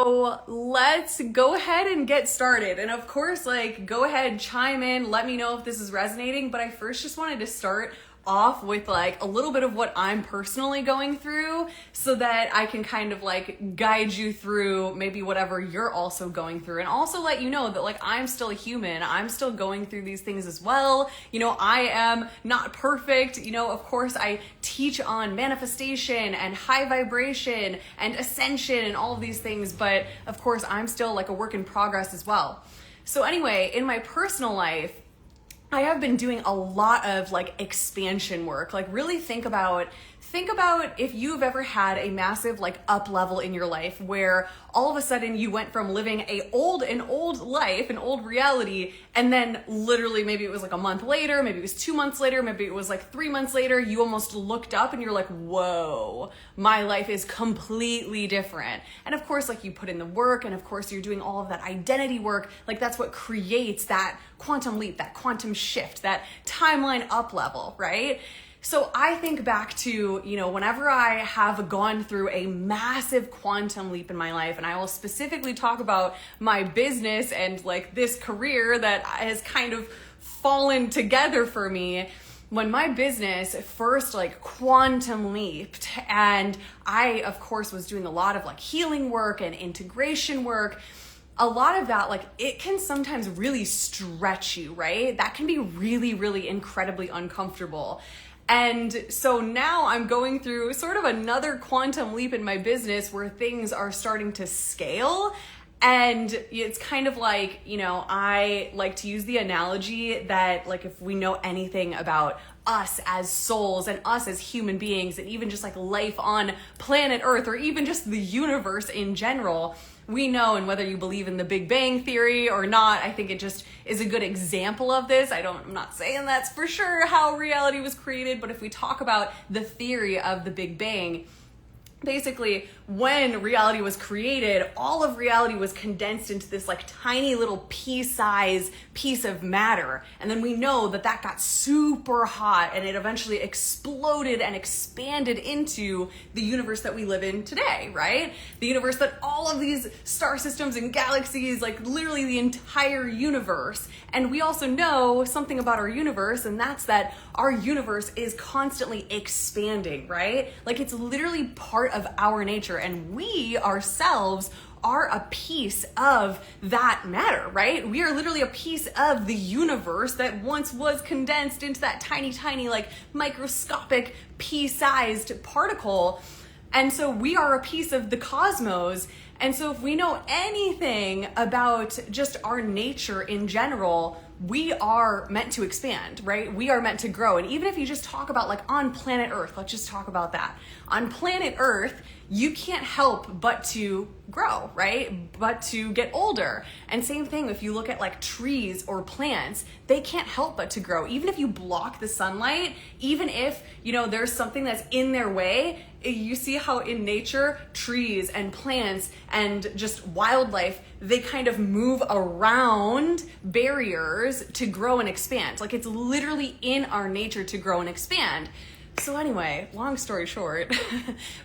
So let's go ahead and get started. And of course, go ahead, chime in, let me know if this is resonating. But I first just wanted to start off with a little bit of what I'm personally going through so that I can kind of guide you through maybe whatever you're also going through, and also let you know that I'm still a human. I'm still going through these things as well. I am not perfect. Of course I teach on manifestation and high vibration and ascension and all of these things, but of course I'm still a work in progress as well. So anyway, in my personal life, I have been doing a lot of expansion work. Really think about if you've ever had a massive up level in your life where all of a sudden you went from living an old life, an old reality, and then literally maybe it was a month later, maybe it was 2 months later, maybe it was 3 months later, you almost looked up and you're like, whoa, my life is completely different. And of course, you put in the work, and of course you're doing all of that identity work. That's what creates that quantum leap, that quantum shift, that timeline up level, right? So I think back to, whenever I have gone through a massive quantum leap in my life, and I will specifically talk about my business and this career that has kind of fallen together for me. When my business first quantum leaped, and I of course was doing a lot of healing work and integration work, a lot of that, it can sometimes really stretch you, right? That can be really, really incredibly uncomfortable. And so now I'm going through sort of another quantum leap in my business where things are starting to scale. And it's kind of I like to use the analogy that if we know anything about us as souls and us as human beings, and even just life on planet Earth, or even just the universe in general, we know, and whether you believe in the Big Bang Theory or not, I think it just is a good example of this. I'm not saying that's for sure how reality was created, but if we talk about the theory of the Big Bang, basically, when reality was created, all of reality was condensed into this tiny little pea-sized piece of matter. And then we know that got super hot, and it eventually exploded and expanded into the universe that we live in today, right? The universe that all of these star systems and galaxies, literally the entire universe. And we also know something about our universe, and that's that our universe is constantly expanding, right? It's literally part of our nature, and we ourselves are a piece of that matter, right? We are literally a piece of the universe that once was condensed into that tiny, microscopic pea-sized particle. And so we are a piece of the cosmos. And so if we know anything about just our nature in general, we are meant to expand, right? We are meant to grow. And even if you just talk about on planet Earth, let's just talk about that. On planet Earth, you can't help but to grow, right? But to get older. And same thing, if you look at trees or plants, they can't help but to grow. Even if you block the sunlight, even if, there's something that's in their way, you see how in nature, trees and plants and just wildlife, they kind of move around barriers to grow and expand. It's literally in our nature to grow and expand. So anyway, long story short,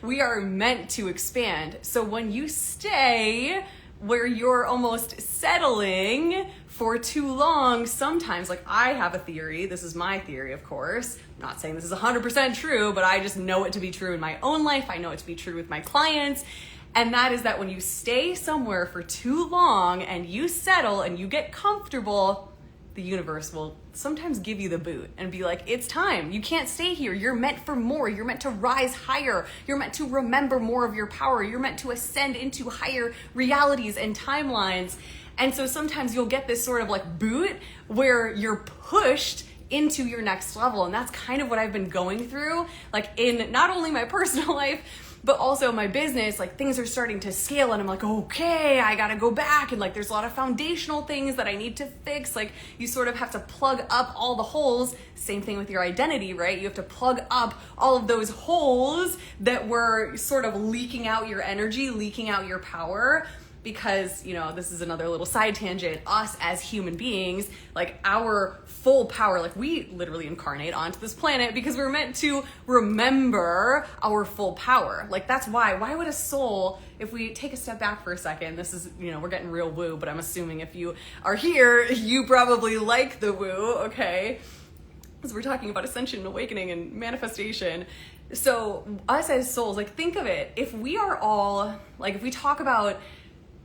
we are meant to expand. So when you stay where you're almost settling for too long, sometimes, I have a theory, this is my theory, of course. I'm not saying this is 100% true, but I just know it to be true in my own life. I know it to be true with my clients. And that is that when you stay somewhere for too long and you settle and you get comfortable, the universe will sometimes give you the boot and be like, it's time. You can't stay here. You're meant for more. You're meant to rise higher. You're meant to remember more of your power. You're meant to ascend into higher realities and timelines. And so sometimes you'll get this sort of boot where you're pushed into your next level. And that's kind of what I've been going through, in not only my personal life, but also my business. Things are starting to scale, and I'm okay, I gotta go back, and there's a lot of foundational things that I need to fix. You sort of have to plug up all the holes. Same thing with your identity, right? You have to plug up all of those holes that were sort of leaking out your energy, leaking out your power. because, you know, this is another little side tangent, us as human beings, like our full power, like we literally incarnate onto this planet because we're meant to remember our full power. Like that's why would a soul, if we take a step back for a second, this is, you know, we're getting real woo, but I'm assuming if you are here, you probably like the woo, okay? Because we're talking about ascension, awakening, and manifestation. So us as souls, like think of it, if we are all, like if we talk about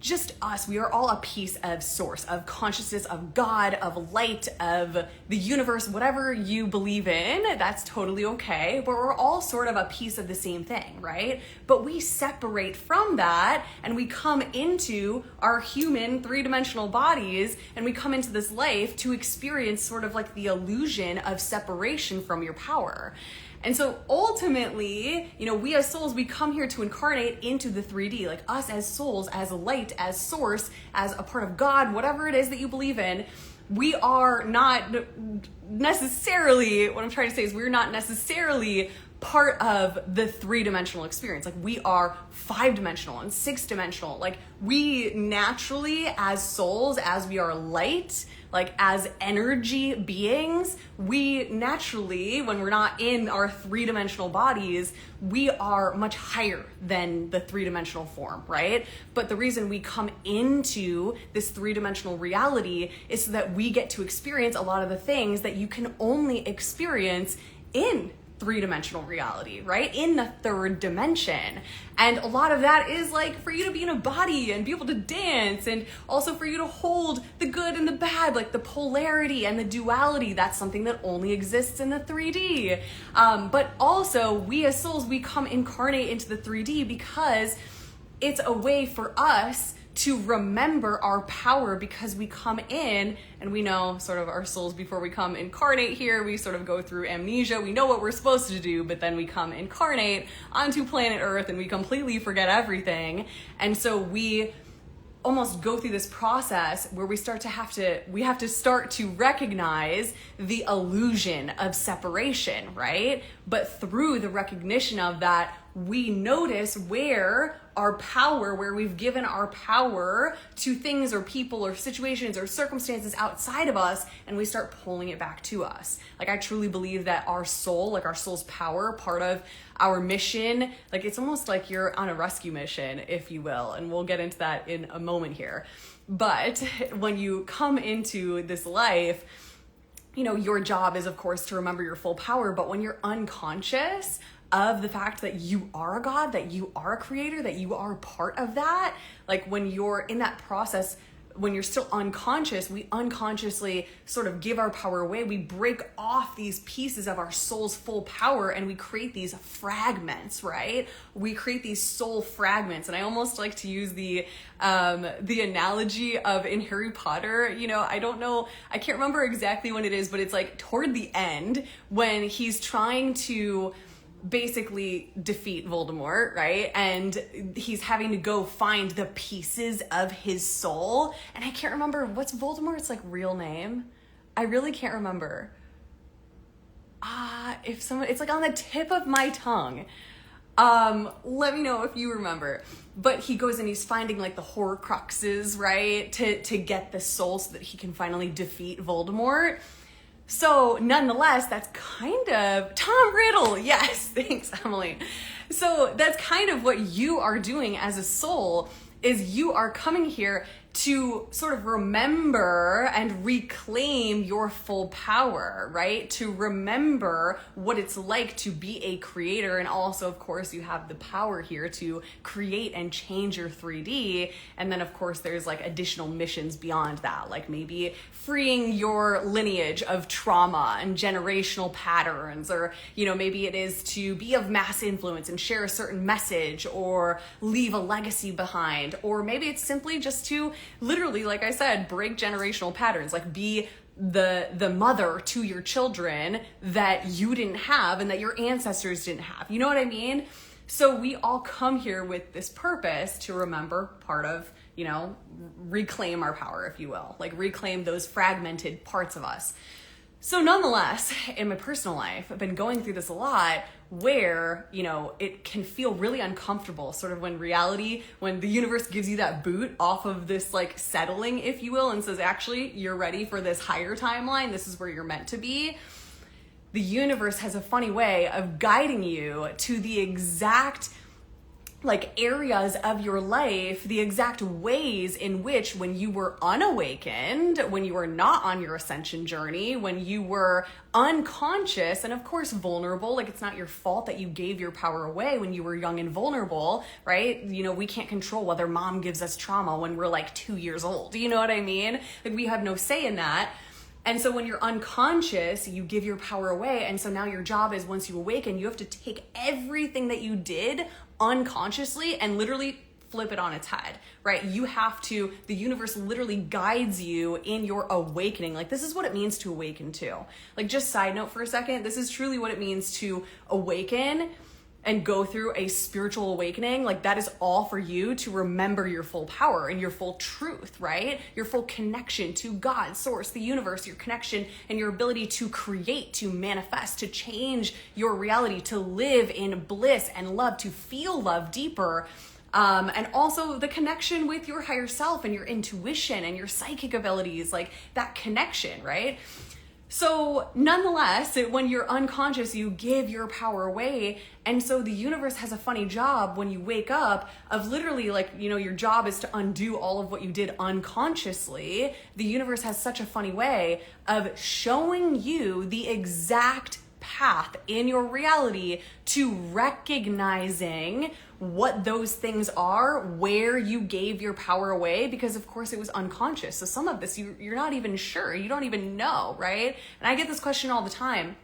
just us, we are all a piece of source, of consciousness, of God, of light, of the universe, whatever you believe in, that's totally okay. But we're all sort of a piece of the same thing, right? But we separate from that and we come into our human three-dimensional bodies and we come into this life to experience sort of like the illusion of separation from your power. And so ultimately, you know, we as souls, we come here to incarnate into the 3D, like us as souls, as light, as source, as a part of God, whatever it is that you believe in. We are not necessarily, what I'm trying to say is we're not necessarily part of the three-dimensional experience. Like we are 5-dimensional and 6-dimensional. Like we naturally as souls, as we are light, like as energy beings, we naturally, when we're not in our 3-dimensional bodies, we are much higher than the 3-dimensional form, right? But the reason we come into this 3-dimensional reality is so that we get to experience a lot of the things that you can only experience in 3-dimensional reality, right? In the 3rd dimension. And a lot of that is like for you to be in a body and be able to dance, and also for you to hold the good and the bad, like the polarity and the duality. That's something that only exists in the 3D. But also we as souls, we come incarnate into the 3D because it's a way for us to remember our power, because we come in and we know sort of our souls before we come incarnate here, we sort of go through amnesia. We know what we're supposed to do, but then we come incarnate onto planet Earth and we completely forget everything. And so we almost go through this process where we have to start to recognize the illusion of separation, right? But through the recognition of that, we notice where we've given our power to things or people or situations or circumstances outside of us, and we start pulling it back to us. Like I truly believe that our soul, like our soul's power, part of our mission, like it's almost like you're on a rescue mission, if you will, and we'll get into that in a moment here. But when you come into this life, you know, your job is of course to remember your full power, but when you're unconscious of the fact that you are a God, that you are a creator, that you are part of that, like when you're in that process, when you're still unconscious, we unconsciously sort of give our power away. We break off these pieces of our soul's full power and we create these fragments, right? We create these soul fragments. And I almost like to use the analogy of in Harry Potter, you know, I don't know, I can't remember exactly when it is, but it's like toward the end when he's trying to basically defeat Voldemort, right? And he's having to go find the pieces of his soul. And I can't remember, what's Voldemort's like real name? I really can't remember. It's like on the tip of my tongue. Let me know if you remember. But he goes and he's finding like the Horcruxes, right? To get the soul so that he can finally defeat Voldemort. So nonetheless, that's kind of Tom Riddle. Yes, thanks, Emily. So that's kind of what you are doing as a soul, is you are coming here to sort of remember and reclaim your full power, right? To remember what it's like to be a creator. And also, of course, you have the power here to create and change your 3D. And then, of course, there's like additional missions beyond that, like maybe freeing your lineage of trauma and generational patterns, or, you know, maybe it is to be of mass influence and share a certain message or leave a legacy behind. Or maybe it's simply just to literally, like I said, break generational patterns, like be the mother to your children that you didn't have and that your ancestors didn't have. You know what I mean? So we all come here with this purpose to remember part of, you know, reclaim our power, if you will, like reclaim those fragmented parts of us. So nonetheless, in my personal life, I've been going through this a lot where, it can feel really uncomfortable, sort of when the universe gives you that boot off of this like settling, if you will, and says, actually, you're ready for this higher timeline. This is where you're meant to be. The universe has a funny way of guiding you to the exact areas of your life, the exact ways in which when you were unawakened, when you were not on your ascension journey, when you were unconscious and of course vulnerable, it's not your fault that you gave your power away when you were young and vulnerable, right? We can't control whether mom gives us trauma when we're 2 years old. You know what I mean? We have no say in that. And so when you're unconscious, you give your power away. And so now your job is, once you awaken, you have to take everything that you did unconsciously and literally flip it on its head, right? The universe literally guides you in your awakening. This is what it means to awaken too. Just side note for a second, this is truly what it means to awaken and go through a spiritual awakening. That is all for you to remember your full power and your full truth, right? Your full connection to God, source, the universe, your connection and your ability to create, to manifest, to change your reality, to live in bliss and love, to feel love deeper. And also the connection with your higher self and your intuition and your psychic abilities, that connection, right? So nonetheless, when you're unconscious, you give your power away. And so the universe has a funny job when you wake up of literally your job is to undo all of what you did unconsciously. The universe has such a funny way of showing you the exact path in your reality to recognizing what those things are, where you gave your power away, because of course it was unconscious. So some of this you're not even sure, you don't even know, right? And I get this question all the time.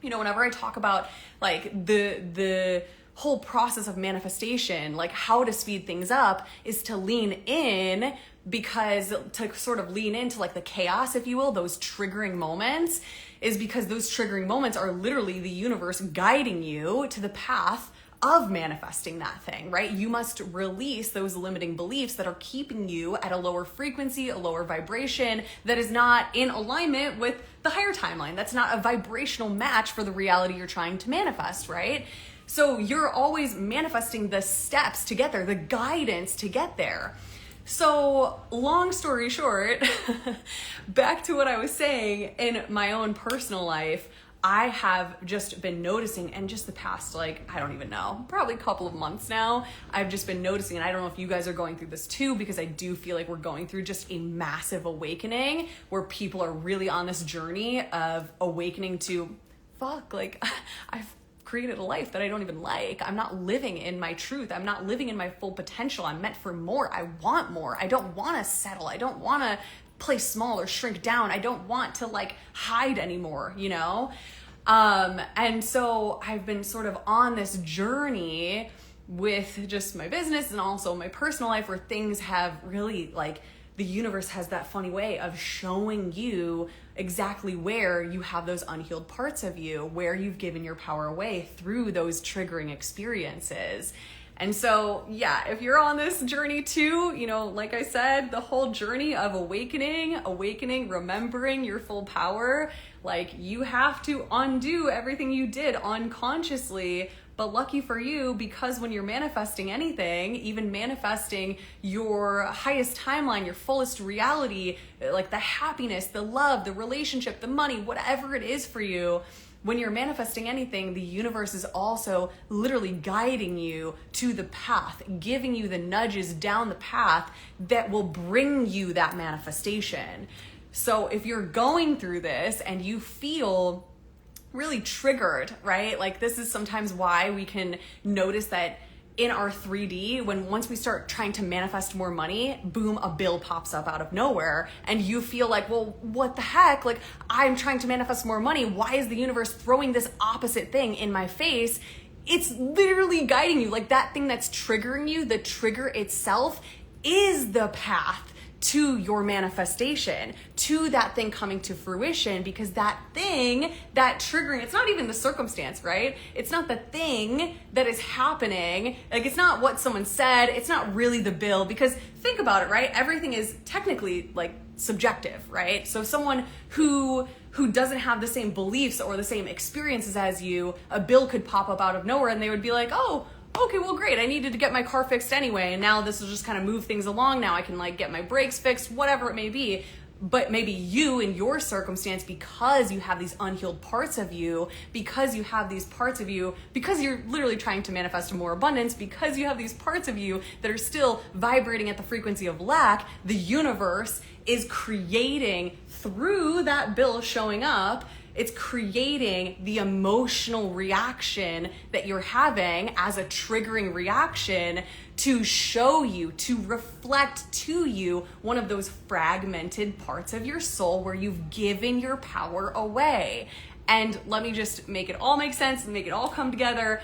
Whenever I talk about the whole process of manifestation, how to speed things up is to lean in, because to sort of lean into the chaos, if you will, those triggering moments, is because those triggering moments are literally the universe guiding you to the path of manifesting that thing, right? You must release those limiting beliefs that are keeping you at a lower frequency, a lower vibration that is not in alignment with the higher timeline. That's not a vibrational match for the reality you're trying to manifest, right? So you're always manifesting the steps to get there, the guidance to get there. So long story short, back to what I was saying, in my own personal life, I have just been noticing, and just the past, I don't even know, probably a couple of months now, I've just been noticing, and I don't know if you guys are going through this too, because I do feel like we're going through just a massive awakening where people are really on this journey of awakening to, I've created a life that I don't even like. I'm not living in my truth. I'm not living in my full potential. I'm meant for more. I want more. I don't want to settle. I don't want to play small or shrink down. I don't want to hide anymore, and so I've been sort of on this journey with just my business and also my personal life, where things have really the universe has that funny way of showing you exactly where you have those unhealed parts of you, where you've given your power away through those triggering experiences. And so, yeah, if you're on this journey too, like I said, the whole journey of awakening, remembering your full power, you have to undo everything you did unconsciously. But lucky for you, because when you're manifesting anything, even manifesting your highest timeline, your fullest reality, the happiness, the love, the relationship, the money, whatever it is for you, when you're manifesting anything, the universe is also literally guiding you to the path, giving you the nudges down the path that will bring you that manifestation. So if you're going through this and you feel really triggered, right? This is sometimes why we can notice that in our 3D, once we start trying to manifest more money, boom, a bill pops up out of nowhere, and you feel well, what the heck? I'm trying to manifest more money. Why is the universe throwing this opposite thing in my face? It's literally guiding you. That thing that's triggering you, the trigger itself is the path to your manifestation, to that thing coming to fruition, because that thing, that triggering, it's not even the circumstance, right? It's not the thing that is happening. Like, it's not what someone said. It's not really the bill, because think about it, right? Everything is technically like subjective, right? So someone who doesn't have the same beliefs or the same experiences as you, a bill could pop up out of nowhere and they would be like, oh, okay, well, great. I needed to get my car fixed anyway. And now this will just kind of move things along. Now I can like get my brakes fixed, whatever it may be. But maybe you, in your circumstance, because you have these unhealed parts of you, because you have these parts of you, because you're literally trying to manifest more abundance, because you have these parts of you that are still vibrating at the frequency of lack, the universe is creating, through that bill showing up, it's creating the emotional reaction that you're having as a triggering reaction to show you, to reflect to you one of those fragmented parts of your soul where you've given your power away. And let me just make it all make sense and make it all come together,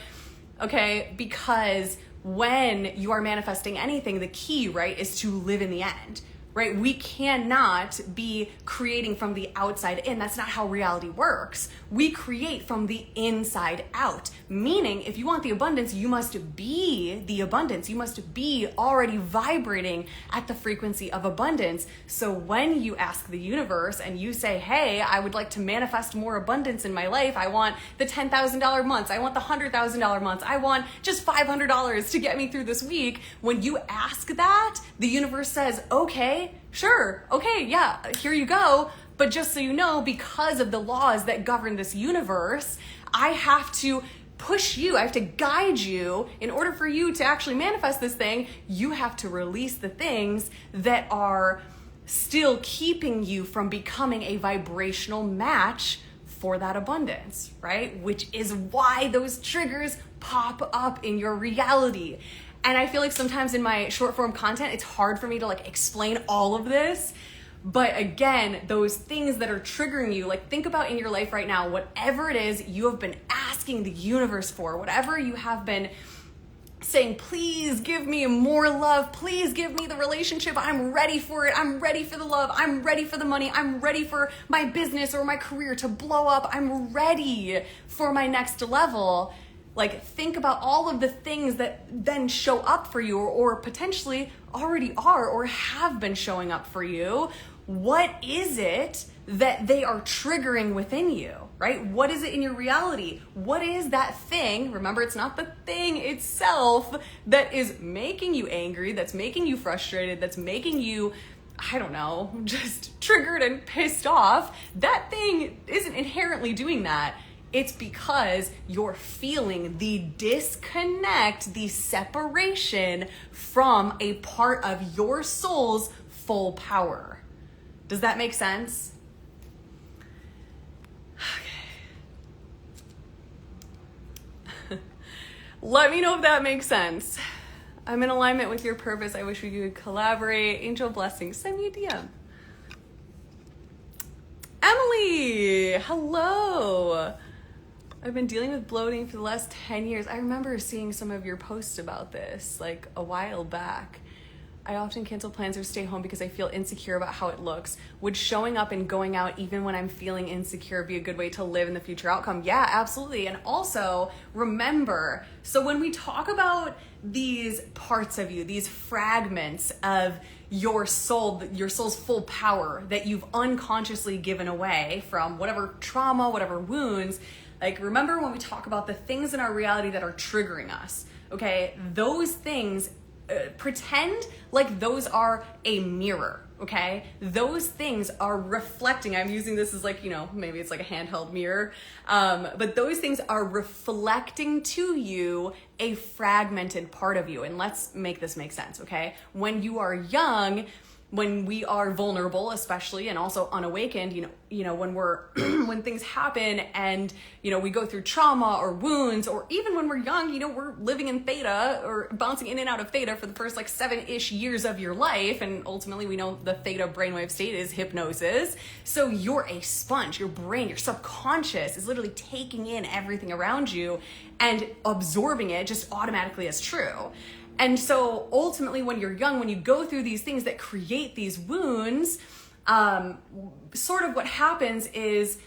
okay? Because when you are manifesting anything, the key, right, is to live in the end. Right? We cannot be creating from the outside in. That's not how reality works. We create from the inside out. Meaning, if you want the abundance, you must be the abundance. You must be already vibrating at the frequency of abundance. So when you ask the universe and you say, hey, I would like to manifest more abundance in my life. I want the $10,000 months. I want the $100,000 months. I want just $500 to get me through this week. When you ask that, the universe says, okay, sure, okay, yeah, here you go. But just so you know, because of the laws that govern this universe, I have to push you, I have to guide you. In order for you to actually manifest this thing, you have to release the things that are still keeping you from becoming a vibrational match for that abundance, right? Which is why those triggers pop up in your reality. And I feel like sometimes in my short form content, it's hard for me to like explain all of this. But again, those things that are triggering you, like think about in your life right now, whatever it is you have been asking the universe for, whatever you have been saying, please give me more love, please give me the relationship, I'm ready for it, I'm ready for the love, I'm ready for the money, I'm ready for my business or my career to blow up, I'm ready for my next level. Like think about all of the things that then show up for you or potentially already are or have been showing up for you. What is it that they are triggering within you, right? What is it in your reality? What is that thing? Remember, it's not the thing itself that is making you angry, that's making you frustrated, that's making you, I don't know, just triggered and pissed off. That thing isn't inherently doing that. It's because you're feeling the disconnect, the separation from a part of your soul's full power. Does that make sense? Okay. Let me know if that makes sense. I'm in alignment with your purpose. I wish we could collaborate. Angel blessings. Send me a DM. Emily, hello. I've been dealing with bloating for the last 10 years. I remember seeing some of your posts about this like a while back. I often cancel plans or stay home because I feel insecure about how it looks. Would showing up and going out even when I'm feeling insecure be a good way to live in the future outcome? Yeah, absolutely. And also remember, so when we talk about these parts of you, these fragments of your soul, your soul's full power that you've unconsciously given away from whatever trauma, whatever wounds, like remember when we talk about the things in our reality that are triggering us, okay? Those things, pretend like those are a mirror, okay? Those things are reflecting. I'm using this as like, you know, maybe it's like a handheld mirror, but those things are reflecting to you a fragmented part of you. And let's make this make sense, okay? When you are young, when we are vulnerable, especially, and also unawakened, you know, when we're, when things happen and, you know, we go through trauma or wounds, or even when we're young, you know, we're living in theta or bouncing in and out of theta for the first like 7-ish years of your life. And ultimately we know the theta brainwave state is hypnosis. So you're a sponge, your brain, your subconscious is literally taking in everything around you and absorbing it just automatically as true. And so ultimately, when you're young, when you go through these things that create these wounds, sort of what happens is,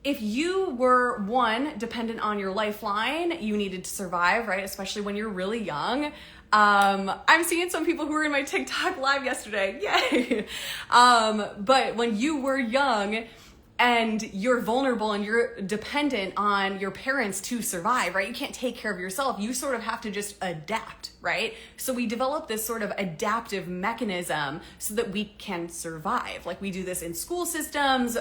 if you were, one, dependent on your lifeline, you needed to survive, right? Especially when you're really young. I'm seeing some people who were in my TikTok live yesterday. Yay! But when you were young and you're vulnerable and you're dependent on your parents to survive, right? You can't take care of yourself. You sort of have to just adapt, right? So we develop this sort of adaptive mechanism so that we can survive. Like we do this in school systems,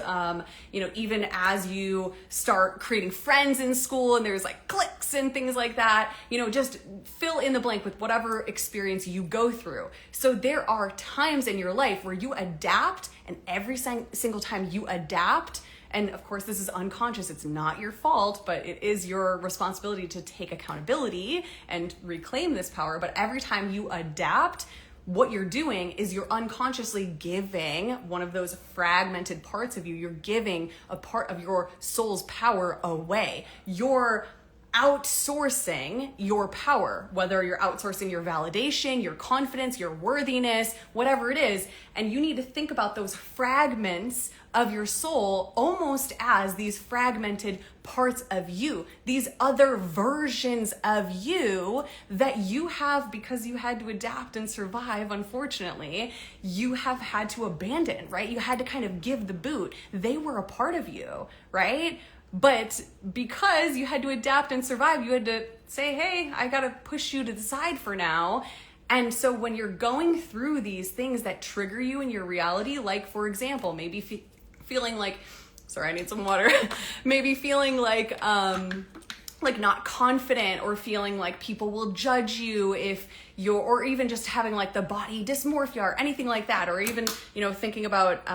even as you start creating friends in school and there's like cliques and things like that, just fill in the blank with whatever experience you go through. So there are times in your life where you adapt, and every single time you adapt, and of course this is unconscious, it's not your fault, but it is your responsibility to take accountability and reclaim this power. But every time you adapt, what you're doing is you're unconsciously giving one of those fragmented parts of you, you're giving a part of your soul's power away. You're outsourcing your power, whether you're outsourcing your validation, your confidence, your worthiness, whatever it is. And you need to think about those fragments of your soul almost as these fragmented parts of you, these other versions of you that you have, because you had to adapt and survive, unfortunately, you have had to abandon, right? You had to kind of give the boot. They were a part of you, right? But because you had to adapt and survive, you had to say, hey, I got to push you to the side for now. And so when you're going through these things that trigger you in your reality, like, for example, maybe feeling like, sorry, I need some water. Maybe feeling like not confident, or feeling like people will judge you if you're, or even just having like the body dysmorphia or anything like that, or even, thinking about,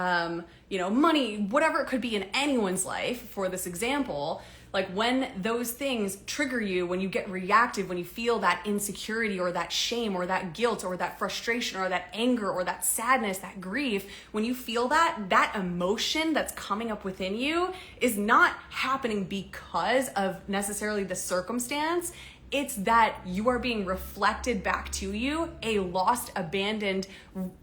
money, whatever it could be in anyone's life for this example. Like when those things trigger you, when you get reactive, when you feel that insecurity or that shame or that guilt or that frustration or that anger or that sadness, that grief, when you feel that emotion that's coming up within you is not happening because of necessarily the circumstance. It's that you are being reflected back to you, a lost, abandoned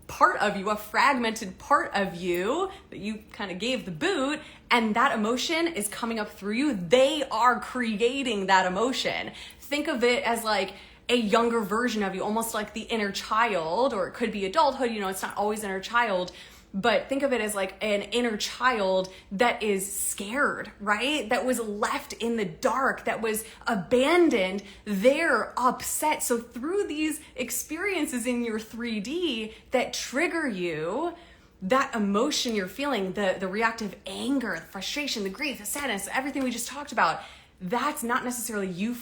part of you, a fragmented part of you that you kind of gave the boot, and that emotion is coming up through you. They are creating that emotion. Think of it as like a younger version of you, almost like the inner child, or it could be adulthood, it's not always inner child. But think of it as like an inner child that is scared, right? That was left in the dark, that was abandoned. They're upset. So through these experiences in your 3D that trigger you, that emotion you're feeling, the reactive anger, the frustration, the grief, the sadness, everything we just talked about, that's not necessarily you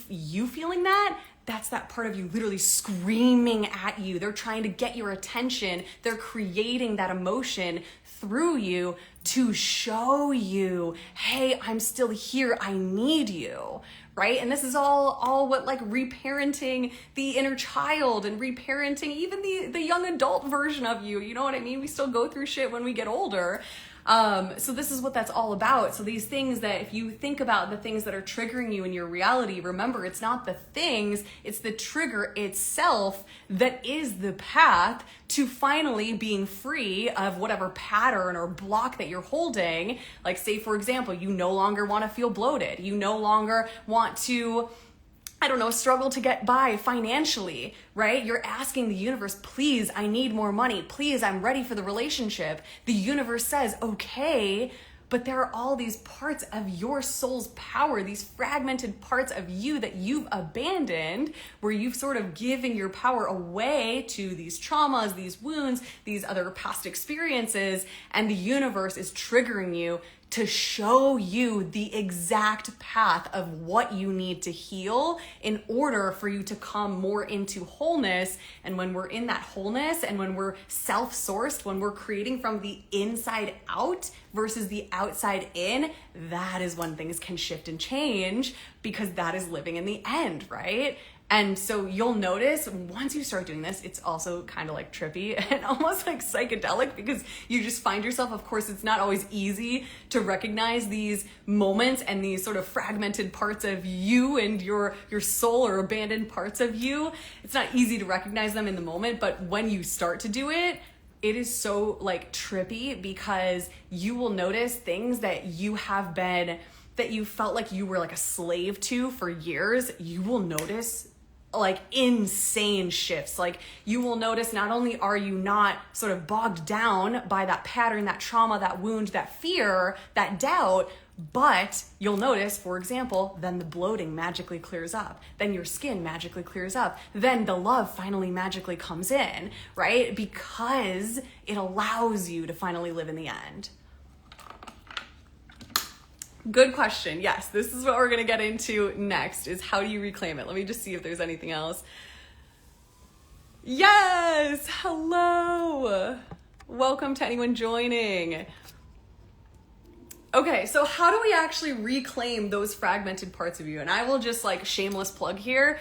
feeling that. That's that part of you literally screaming at you. They're trying to get your attention. They're creating that emotion through you to show you, hey, I'm still here. I need you, right? And this is all what like reparenting the inner child and reparenting even the young adult version of you. You know what I mean? We still go through shit when we get older. So this is what that's all about. So these things that, if you think about the things that are triggering you in your reality, remember, it's not the things, it's the trigger itself that is the path to finally being free of whatever pattern or block that you're holding. Like, say, for example, you no longer want to feel bloated. You no longer want to, struggle to get by financially, right? You're asking the universe, please, I need more money. Please, I'm ready for the relationship. The universe says, okay, but there are all these parts of your soul's power, these fragmented parts of you that you've abandoned, where you've sort of given your power away to these traumas, these wounds, these other past experiences, and the universe is triggering you to show you the exact path of what you need to heal in order for you to come more into wholeness. And when we're in that wholeness, and when we're self-sourced, when we're creating from the inside out versus the outside in, that is when things can shift and change, because that is living in the end, right? And so you'll notice once you start doing this, it's also kind of like trippy and almost like psychedelic, because you just find yourself, of course, it's not always easy to recognize these moments and these sort of fragmented parts of you and your soul, or abandoned parts of you. It's not easy to recognize them in the moment, but when you start to do it, it is so like trippy, because you will notice things that you felt like you were like a slave to for years. You will notice like insane shifts. Like you will notice not only are you not sort of bogged down by that pattern, that trauma, that wound, that fear, that doubt, but you'll notice, for example, then the bloating magically clears up. Then your skin magically clears up. Then the love finally magically comes in, right? Because it allows you to finally live in the end. Good question. Yes, this is what we're going to get into next, is how do you reclaim it? Let me just see if there's anything else. Yes, hello. Welcome to anyone joining. Okay, so how do we actually reclaim those fragmented parts of you? And I will just like shameless plug here.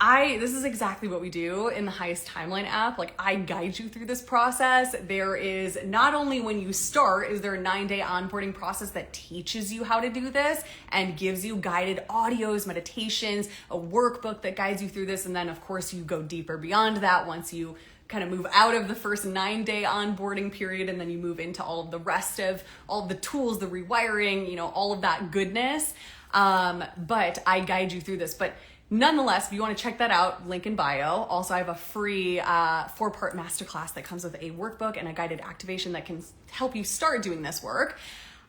This is exactly what we do in the Highest Timeline app. Like I guide you through this process. There is not only when you start, is there a 9-day onboarding process that teaches you how to do this and gives you guided audios, meditations, a workbook that guides you through this. And then of course you go deeper beyond that once you kind of move out of the first 9-day onboarding period, and then you move into all of the rest of all of the tools, the rewiring, all of that goodness. But I guide you through this. But nonetheless, if you want to check that out, link in bio. Also, I have a free 4-part masterclass that comes with a workbook and a guided activation that can help you start doing this work.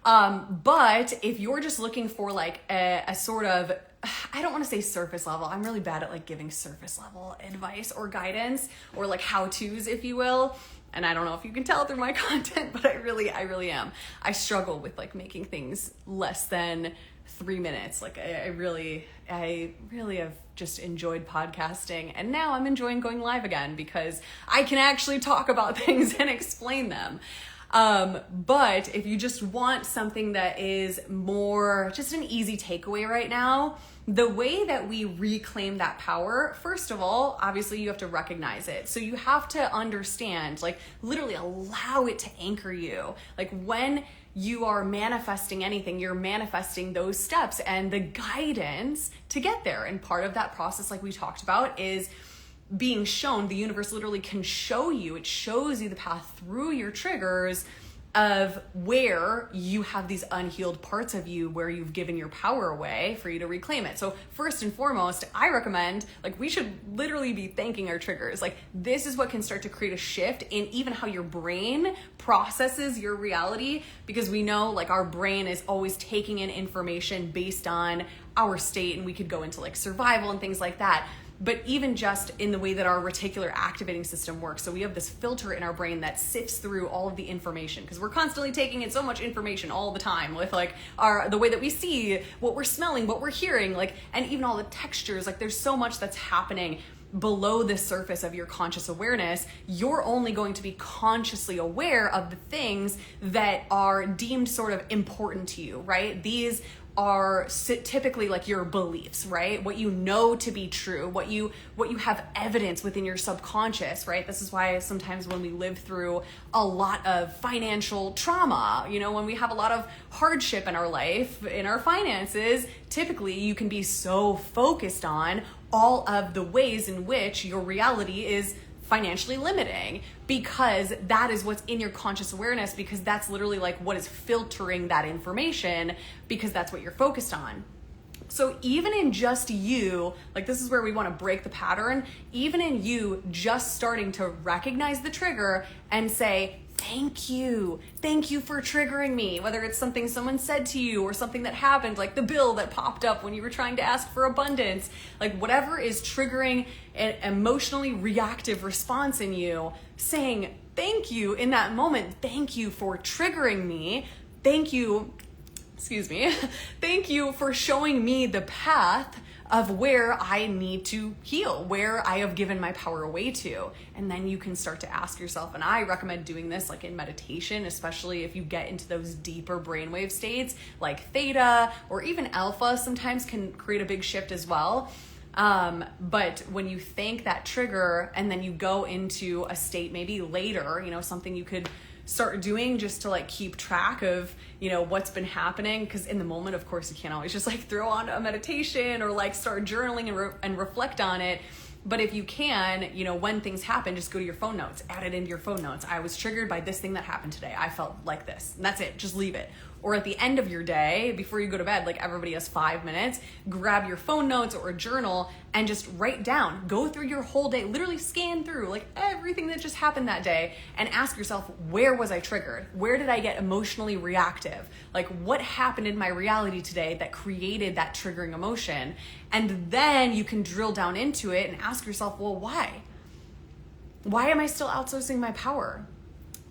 But if you're just looking for like a sort of, I don't want to say surface level. I'm really bad at like giving surface level advice or guidance, or like how-tos, if you will. And I don't know if you can tell through my content, but I really am. I struggle with like making things less than 3 minutes. Like I really have just enjoyed podcasting, and now I'm enjoying going live again because I can actually talk about things and explain them. But if you just want something that is more just an easy takeaway right now, the way that we reclaim that power, first of all, obviously you have to recognize it. So you have to understand, like literally allow it to anchor you. Like when you are manifesting anything, you're manifesting those steps and the guidance to get there. And part of that process, like we talked about, is being shown. The universe literally can show you. It shows you the path through your triggers of where you have these unhealed parts of you, where you've given your power away for you to reclaim it. So first and foremost, I recommend, like, we should literally be thanking our triggers. Like, this is what can start to create a shift in even how your brain processes your reality, because we know, like, our brain is always taking in information based on our state, and we could go into like survival and things like that. But even just in the way that our reticular activating system works. So we have this filter in our brain that sifts through all of the information, because we're constantly taking in so much information all the time with like the way that we see, what we're smelling, what we're hearing, like, and even all the textures. Like there's so much that's happening below the surface of your conscious awareness. You're only going to be consciously aware of the things that are deemed sort of important to you, right? These are typically like your beliefs, right? What you know to be true, what you have evidence within your subconscious, right? This is why sometimes when we live through a lot of financial trauma, when we have a lot of hardship in our life, in our finances, typically you can be so focused on all of the ways in which your reality is financially limiting, because that is what's in your conscious awareness, because that's literally like what is filtering that information, because that's what you're focused on. So even in just you, like this is where we want to break the pattern, even in you just starting to recognize the trigger and say, thank you for triggering me, whether it's something someone said to you or something that happened, like the bill that popped up when you were trying to ask for abundance, like whatever is triggering an emotionally reactive response in you, saying thank you in that moment. Thank you for triggering me. Thank you for showing me the path of where I need to heal, where I have given my power away to. And then you can start to ask yourself, and I recommend doing this like in meditation, especially if you get into those deeper brainwave states like theta or even alpha sometimes can create a big shift as well. But when you thank that trigger and then you go into a state maybe later, something you could start doing just to like keep track of, what's been happening. Because in the moment, of course, you can't always just like throw on a meditation or like start journaling and reflect on it. But if you can, when things happen, just go to your phone notes, add it into your phone notes. I was triggered by this thing that happened today. I felt like this, and that's it. Just leave it. Or at the end of your day, before you go to bed, like everybody has 5 minutes, grab your phone notes or a journal and just write down, go through your whole day, literally scan through like everything that just happened that day and ask yourself, where was I triggered? Where did I get emotionally reactive? Like what happened in my reality today that created that triggering emotion? And then you can drill down into it and ask yourself, well, why? Why am I still outsourcing my power?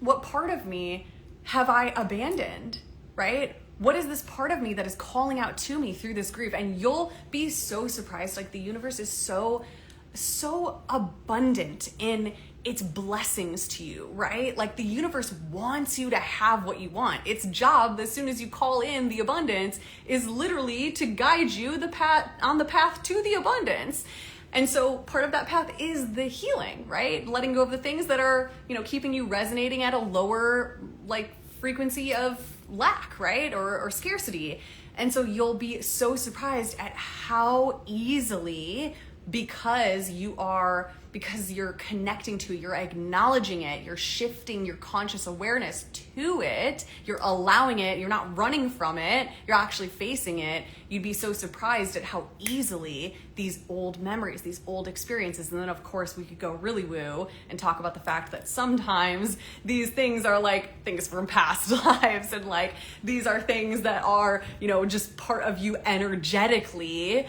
What part of me have I abandoned? Right? What is this part of me that is calling out to me through this grief? And you'll be so surprised. Like the universe is so abundant in its blessings to you, right? Like the universe wants you to have what you want. Its job, as soon as you call in the abundance, is literally to guide you on the path to the abundance. And so part of that path is the healing, right? Letting go of the things that are, keeping you resonating at a lower like frequency of lack, right? Or scarcity. And so you'll be so surprised at how easily, because you're connecting to it, you're acknowledging it, you're shifting your conscious awareness to it, you're allowing it, you're not running from it, you're actually facing it. You'd be so surprised at how easily these old memories, these old experiences, and then of course we could go really woo and talk about the fact that sometimes these things are like things from past lives, and like these are things that are, just part of you energetically,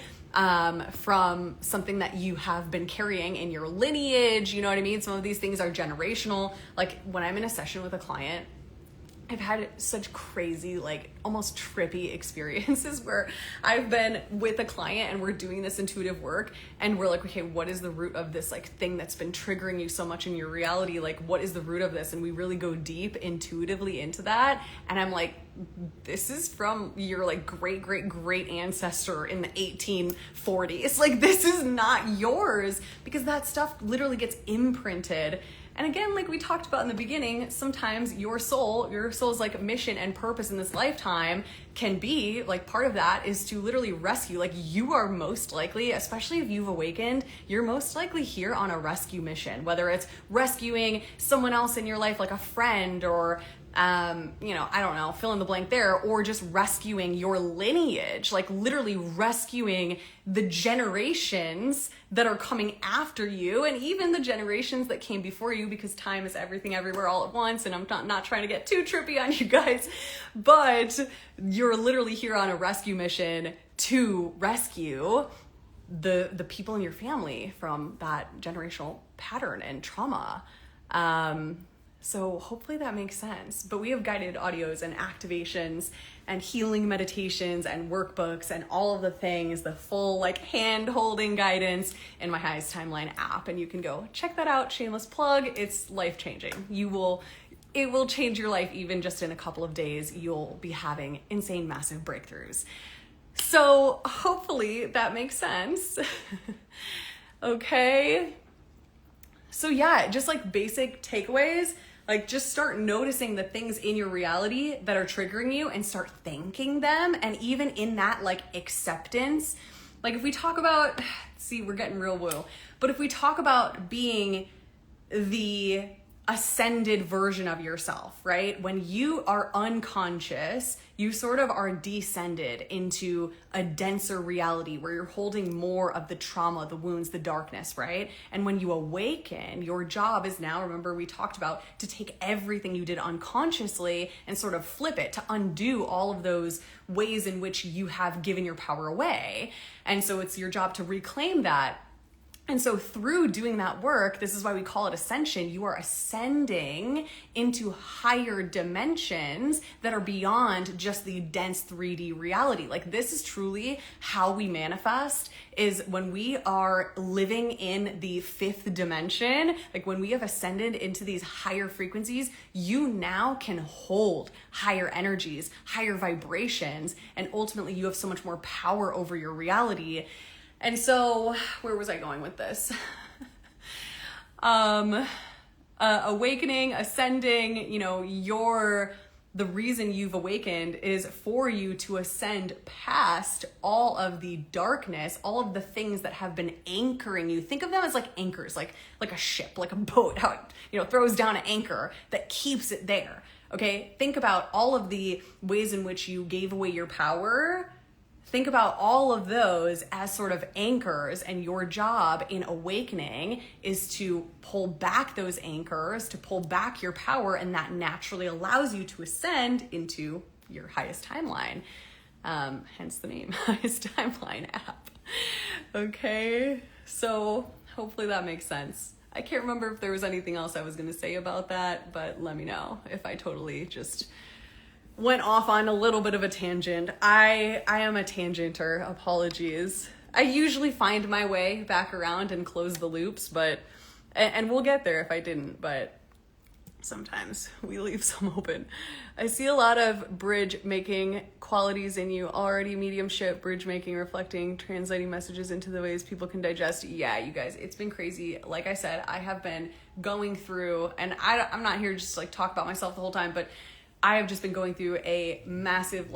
from something that you have been carrying in your lineage. You know what I mean? Some of these things are generational. Like when I'm in a session with a client, I've had such crazy, like almost trippy experiences where I've been with a client and we're doing this intuitive work and we're like, okay, what is the root of this like thing that's been triggering you so much in your reality? Like, what is the root of this? And we really go deep intuitively into that. And I'm like, this is from your like great ancestor in the 1840s. Like, this is not yours, because that stuff literally gets imprinted. And again, like we talked about in the beginning, sometimes your soul's like mission and purpose in this lifetime can be like, part of that is to literally rescue. Like you are most likely, especially if you've awakened, you're most likely here on a rescue mission, whether it's rescuing someone else in your life, like a friend, or I don't know, fill in the blank there, or just rescuing your lineage, like literally rescuing the generations that are coming after you, and even the generations that came before you, because time is everything everywhere all at once. And I'm not trying to get too trippy on you guys, but you're literally here on a rescue mission to rescue the people in your family from that generational pattern and trauma. So hopefully that makes sense. But we have guided audios and activations and healing meditations and workbooks and all of the things, the full like hand-holding guidance in my Highest Timeline app. And you can go check that out. Shameless plug. It's life-changing. It will change your life even just in a couple of days. You'll be having insane, massive breakthroughs. So hopefully that makes sense. Okay. So yeah, just like basic takeaways. Like just start noticing the things in your reality that are triggering you and start thanking them. And even in that like acceptance, like if we talk about, see, we're getting real woo, but if we talk about being the ascended version of yourself, right? When you are unconscious, you sort of are descended into a denser reality where you're holding more of the trauma, the wounds, the darkness, right? And when you awaken, your job is now, remember we talked about, to take everything you did unconsciously and sort of flip it, to undo all of those ways in which you have given your power away. And so it's your job to reclaim that. And so through doing that work, this is why we call it ascension, you are ascending into higher dimensions that are beyond just the dense 3D reality. Like this is truly how we manifest, is when we are living in the 5th dimension, like when we have ascended into these higher frequencies, you now can hold higher energies, higher vibrations, and ultimately you have so much more power over your reality. And so where was I going with this? Awakening, ascending, the reason you've awakened is for you to ascend past all of the darkness, all of the things that have been anchoring you. Think of them as like anchors, like a ship, like a boat, how it, throws down an anchor that keeps it there. Okay. Think about all of the ways in which you gave away your power. Think about all of those as sort of anchors, and your job in awakening is to pull back those anchors, to pull back your power, and that naturally allows you to ascend into your highest timeline. Hence the name, Highest Timeline app. Okay, so hopefully that makes sense. I can't remember if there was anything else I was going to say about that, but let me know if I totally just went off on a little bit of a tangent. I am a tangenter, apologies. I usually find my way back around and close the loops, and we'll get there if I didn't, but sometimes we leave some open. I see a lot of bridge making qualities in you already. Mediumship, bridge making, reflecting, translating messages into the ways people can digest. Yeah, you guys, it's been crazy. Like I said, I have been going through, and I'm not here just to like talk about myself the whole time, but I have just been going through a massive,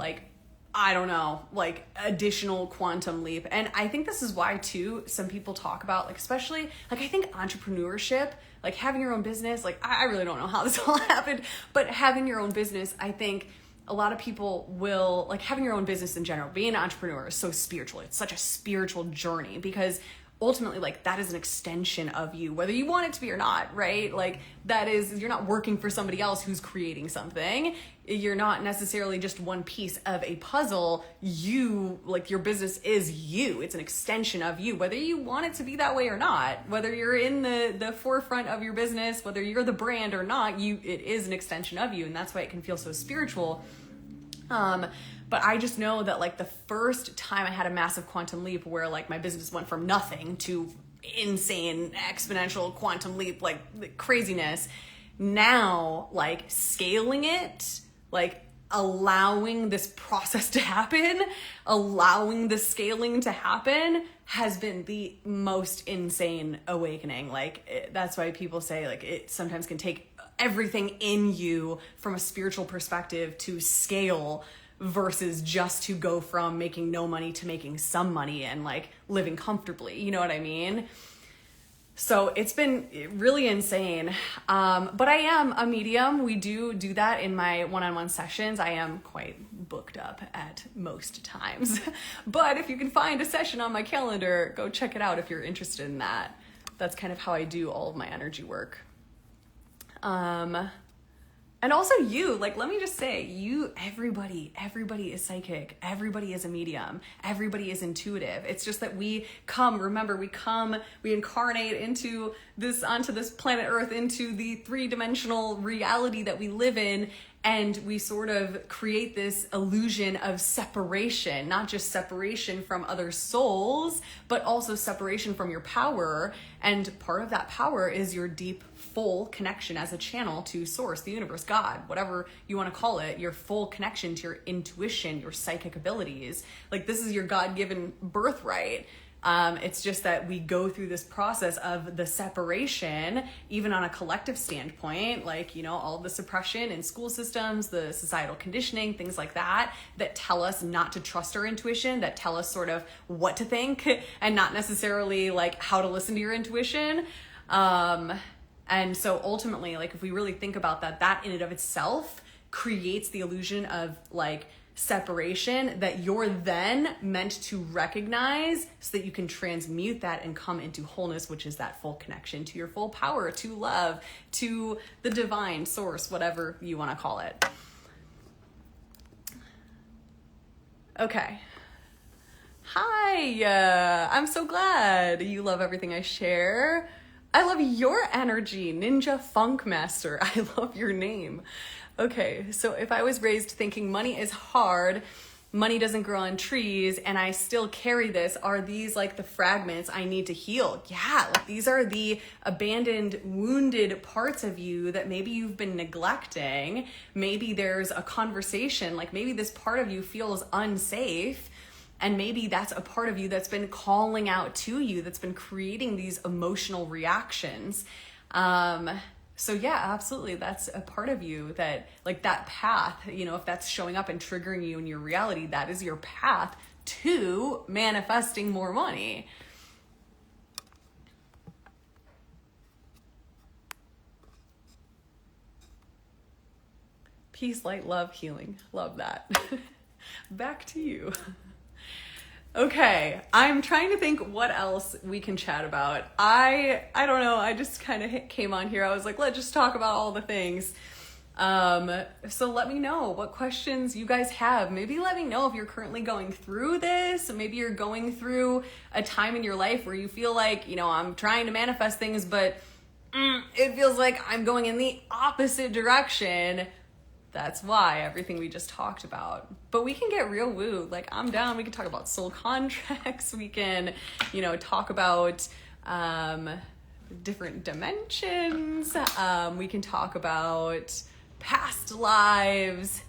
additional quantum leap. And I think this is why too, some people talk about especially I think entrepreneurship, having your own business, I really don't know how this all happened, but having your own business, I think a lot of people will having your own business in general, being an entrepreneur is so spiritual. It's such a spiritual journey because ultimately that is an extension of you, whether you want it to be or not, right? That is, you're not working for somebody else who's creating something. You're not necessarily just one piece of a puzzle. You, your business is you. It's an extension of you, whether you want it to be that way or not, whether you're in the forefront of your business, whether you're the brand or not, it is an extension of you. And that's why it can feel so spiritual. But I just know that the first time I had a massive quantum leap where my business went from nothing to insane exponential quantum leap, craziness, now scaling it, allowing this process to happen, allowing the scaling to happen has been the most insane awakening. That's why people say it sometimes can take everything in you from a spiritual perspective to scale versus just to go from making no money to making some money and living comfortably. You know what I mean? So it's been really insane. But I am a medium. We do that in my one-on-one sessions. I am quite booked up at most times. But if you can find a session on my calendar, go check it out if you're interested in that. That's kind of how I do all of my energy work. And also let me just say, everybody is psychic. Everybody is a medium. Everybody is intuitive. It's just that we incarnate onto this planet Earth, into the 3-dimensional reality that we live in. And we sort of create this illusion of separation, not just separation from other souls, but also separation from your power. And part of that power is your deep, full connection as a channel to source, the universe, God, whatever you want to call it, your full connection to your intuition, your psychic abilities. This is your God-given birthright. It's just that we go through this process of the separation, even on a collective standpoint, all the suppression in school systems, the societal conditioning, things like that tell us not to trust our intuition, that tell us sort of what to think and not necessarily how to listen to your intuition. And so ultimately, if we really think about that in and of itself creates the illusion of separation that you're then meant to recognize so that you can transmute that and come into wholeness, which is that full connection to your full power, to love, to the divine source, whatever you want to call it. Okay. Hi, I'm so glad you love everything I share. I love your energy, Ninja Funk Master. I love your name. Okay, so if I was raised thinking money is hard, money doesn't grow on trees, and I still carry this, are these the fragments I need to heal? Yeah, these are the abandoned, wounded parts of you that maybe you've been neglecting. Maybe there's a conversation, maybe this part of you feels unsafe. And maybe that's a part of you that's been calling out to you, that's been creating these emotional reactions. So yeah, absolutely. That's a part of you that, like, that path, you know, if that's showing up and triggering you in your reality, that is your path to manifesting more money. Peace, light, love, healing. Love that. Back to you. Okay, I'm trying to think what else we can chat about. I don't know, I just kind of came on here. I was like, let's just talk about all the things. So let me know what questions you guys have. Maybe let me know if you're currently going through this. Maybe you're going through a time in your life where you feel like, you know, I'm trying to manifest things, but it feels like I'm going in the opposite direction. That's why, everything we just talked about. But we can get real woo. Like, I'm down. We can talk about soul contracts. We can, you know, talk about different dimensions. We can talk about past lives.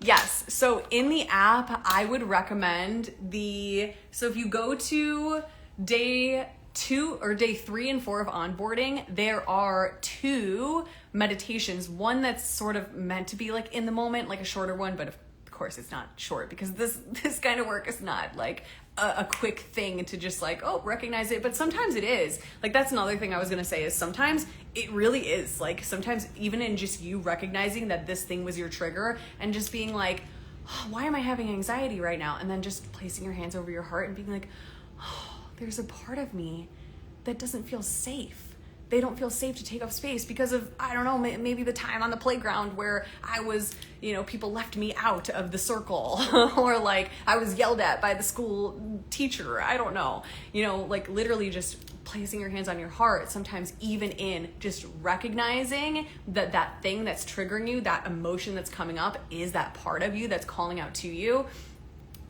Yes. So in the app, I would recommend so if you go to day 2 or day 3 and 4 of onboarding, there are 2 meditations. One that's sort of meant to be like in the moment, like a shorter one, but of course it's not short, because this kind of work is not like a quick thing to just like, oh, recognize it. But sometimes it is. Like, that's another thing I was gonna say, is sometimes it really is. Like, sometimes even in just you recognizing that this thing was your trigger and just being like, oh, why am I having anxiety right now? And then just placing your hands over your heart and being like, oh, there's a part of me that doesn't feel safe. They don't feel safe to take up space because of, I don't know, maybe the time on the playground where I was, you know, people left me out of the circle or like I was yelled at by the school teacher. I don't know, you know, like literally just placing your hands on your heart, sometimes even in just recognizing that that thing that's triggering you, that emotion that's coming up, is that part of you that's calling out to you.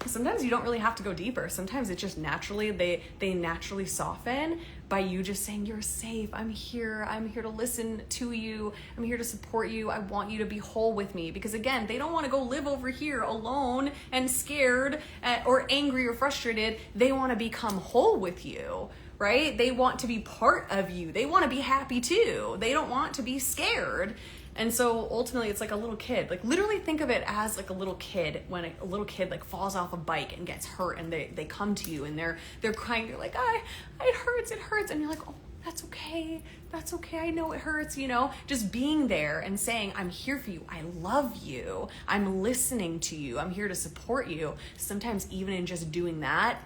Sometimes you don't really have to go deeper. Sometimes it just naturally, they naturally soften by you just saying, you're safe. I'm here to listen to you. I'm here to support you. I want you to be whole with me. Because again, they don't want to go live over here alone and scared or angry or frustrated. They want to become whole with you, right? They want to be part of you. They want to be happy too. They don't want to be scared. And so ultimately it's like a little kid. Like, literally think of it as like a little kid, when a little kid like falls off a bike and gets hurt, and they come to you and they're crying. You're like, it hurts. And you're like, oh, that's okay. I know it hurts, you know, just being there and saying, I'm here for you. I love you. I'm listening to you. I'm here to support you. Sometimes even in just doing that,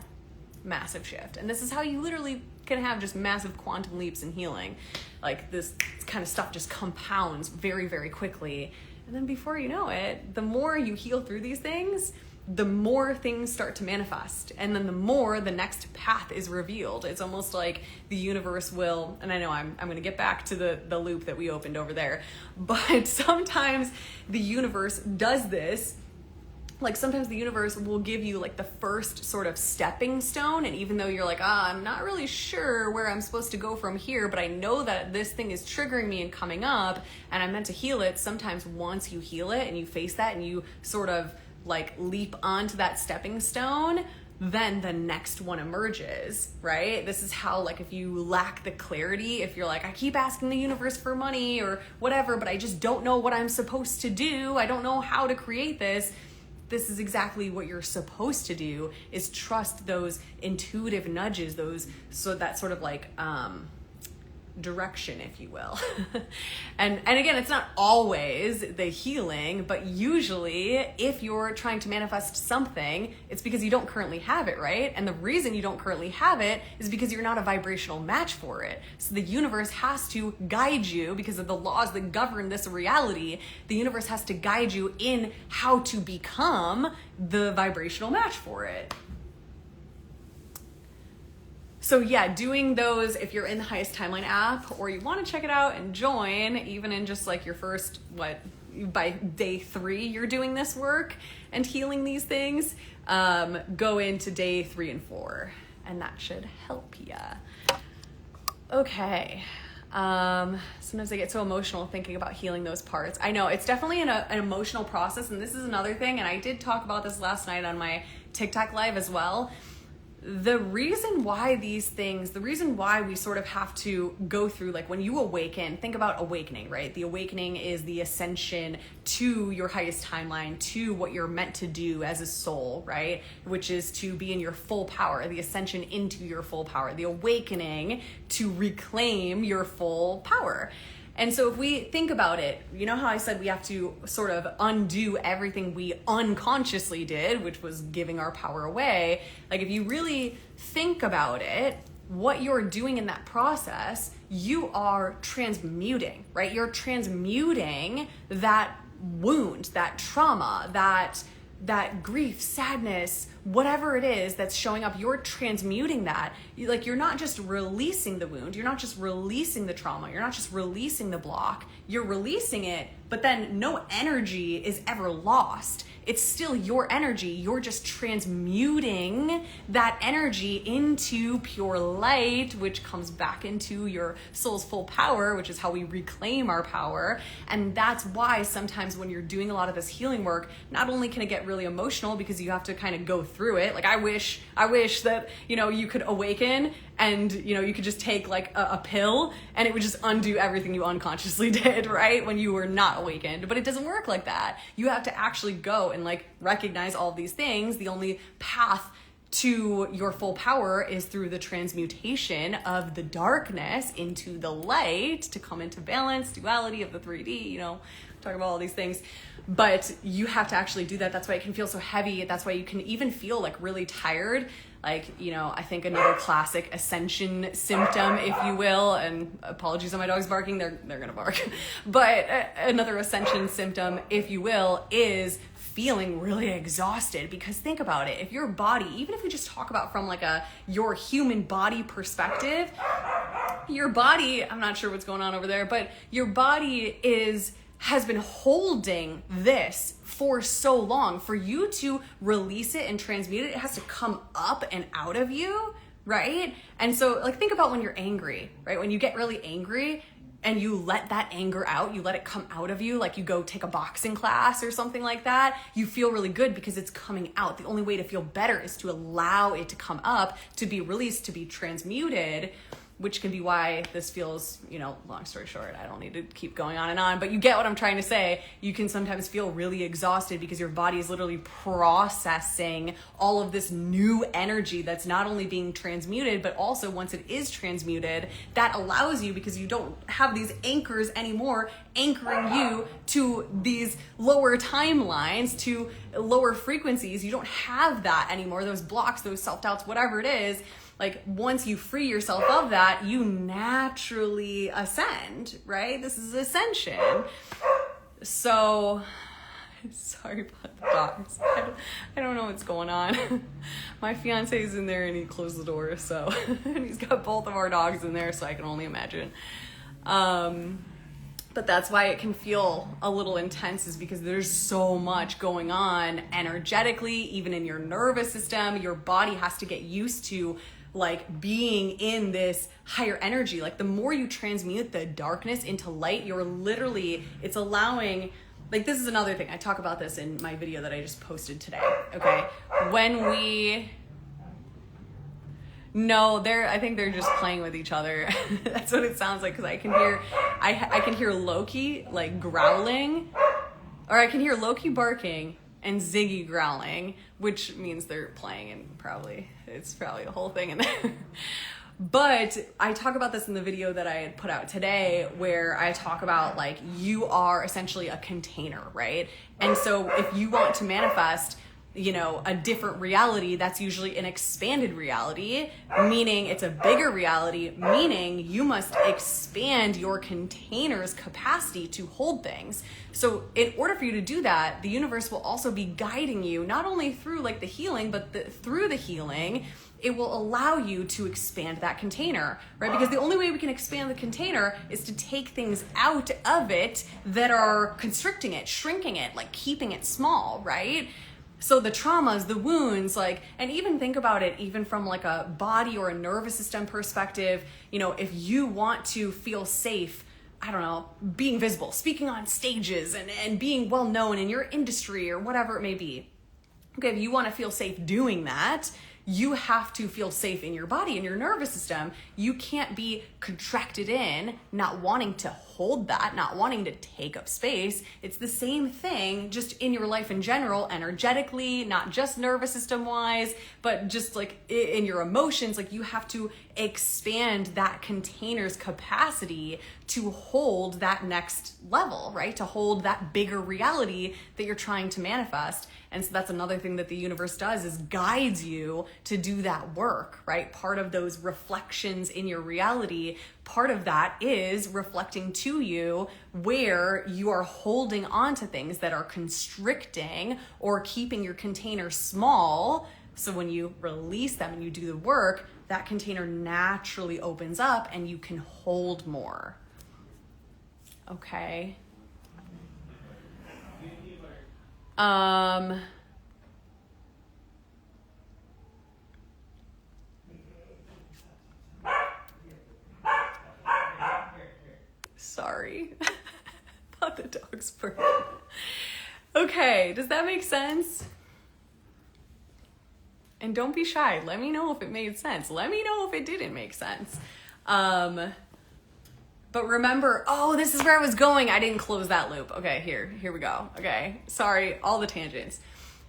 massive shift. And this is how you literally can have just massive quantum leaps in healing. Like, this kind of stuff just compounds very, very quickly. And then before you know it, the more you heal through these things, the more things start to manifest. And then the more the next path is revealed. It's almost like the universe will, and I know I'm going to get back to the loop that we opened over there, but sometimes the universe does this. Like, sometimes the universe will give you like the first sort of stepping stone. And even though you're like, I'm not really sure where I'm supposed to go from here, but I know that this thing is triggering me and coming up and I'm meant to heal it. Sometimes once you heal it and you face that and you sort of like leap onto that stepping stone, then the next one emerges, right? This is how, like, if you lack the clarity, if you're like, I keep asking the universe for money or whatever, but I just don't know what I'm supposed to do. I don't know how to create this. This is exactly what you're supposed to do, is trust those intuitive nudges, that sort of like direction, if you will. and again, it's not always the healing, but usually if you're trying to manifest something, it's because you don't currently have it, right? And the reason you don't currently have it is because you're not a vibrational match for it. So the universe has to guide you, because of the laws that govern this reality. The universe has to guide you in how to become the vibrational match for it. So yeah, doing those, if you're in the Highest Timeline app or you want to check it out and join, even in just like your first, by day 3, you're doing this work and healing these things, go into day 3 and 4, and that should help ya. Okay. Sometimes I get so emotional thinking about healing those parts. I know it's definitely an emotional process. And this is another thing. And I did talk about this last night on my TikTok live as well. The reason why we sort of have to go through, like when you awaken, think about awakening, right? The awakening is the ascension to your highest timeline, to what you're meant to do as a soul, right? Which is to be in your full power, the ascension into your full power, the awakening to reclaim your full power. And so if we think about it, you know how I said we have to sort of undo everything we unconsciously did, which was giving our power away. Like if you really think about it, what you're doing in that process, you are transmuting, right? You're transmuting that wound, that trauma, that grief, sadness, whatever it is that's showing up, you're transmuting that. You're not just releasing the wound, you're not just releasing the trauma, you're not just releasing the block, you're releasing it, but then no energy is ever lost. It's still your energy. You're just transmuting that energy into pure light, which comes back into your soul's full power, which is how we reclaim our power. And that's why sometimes when you're doing a lot of this healing work, not only can it get really emotional because you have to kind of go through it. Like I wish that, you could awaken and, you could just take like a pill and it would just undo everything you unconsciously did, right? When you were not awakened. But it doesn't work like that. You have to actually go and like recognize all of these things. The only path to your full power is through the transmutation of the darkness into the light to come into balance, duality of the 3D, talk about all these things. But you have to actually do that. That's why it can feel so heavy. That's why you can even feel like really tired. Like, I think another classic Ascension symptom, if you will, and apologies on my dog's barking, they're going to bark. But another Ascension symptom, if you will, is feeling really exhausted. Because think about it, if your body, even if we just talk about from like your human body perspective, your body, I'm not sure what's going on over there, but your body has been holding this for so long. For you to release it and transmute it, it has to come up and out of you, right? And so like think about when you're angry, right? When you get really angry and you let that anger out, you let it come out of you, like you go take a boxing class or something like that, you feel really good because it's coming out. The only way to feel better is to allow it to come up, to be released, to be transmuted, which can be why this feels, long story short, I don't need to keep going on and on, but you get what I'm trying to say. You can sometimes feel really exhausted because your body is literally processing all of this new energy that's not only being transmuted, but also once it is transmuted, that allows you, because you don't have these anchors anymore, anchoring you to these lower timelines, to lower frequencies. You don't have that anymore, those blocks, those self-doubts, whatever it is. Like once you free yourself of that, you naturally ascend, right? This is ascension. So, sorry about the dogs. I don't know what's going on. My fiance's in there and he closed the door, so, and he's got both of our dogs in there, so I can only imagine. But that's why it can feel a little intense, is because there's so much going on energetically, even in your nervous system. Your body has to get used to like being in this higher energy. Like the more you transmute the darkness into light, it's allowing, like this is another thing. I talk about this in my video that I just posted today. Okay. I think they're just playing with each other. That's what it sounds like. Cause I can hear Loki like growling, or I can hear Loki barking and Ziggy growling, which means they're playing, and it's probably a whole thing in there. But I talk about this in the video that I had put out today, where I talk about like you are essentially a container, right? And so if you want to manifest, a different reality, that's usually an expanded reality, meaning it's a bigger reality, meaning you must expand your container's capacity to hold things. So in order for you to do that, the universe will also be guiding you, not only through like the healing, but through the healing, it will allow you to expand that container, right? Because the only way we can expand the container is to take things out of it that are constricting it, shrinking it, like keeping it small, right? So the traumas, the wounds, like, and even think about it, even from like a body or a nervous system perspective, you know, if you want to feel safe, I don't know, being visible, speaking on stages and being well known in your industry or whatever it may be. Okay, if you want to feel safe doing that, you have to feel safe in your body, in your nervous system. You can't be contracted in, not wanting to hold that, not wanting to take up space. It's the same thing just in your life in general, energetically, not just nervous system wise, but just like in your emotions. Like, you have to expand that container's capacity to hold that next level, right? To hold that bigger reality that you're trying to manifest. And so that's another thing that the universe does, is guides you to do that work, right? Part of those reflections in your reality, part of that is reflecting to you where you are holding on to things that are constricting or keeping your container small. So when you release them and you do the work, that container naturally opens up and you can hold more. Okay. Sorry. Thought the dog's barking. Okay, does that make sense? And don't be shy. Let me know if it made sense. Let me know if it didn't make sense. But remember, oh, this is where I was going. I didn't close that loop. Okay, here we go. Okay, sorry, all the tangents.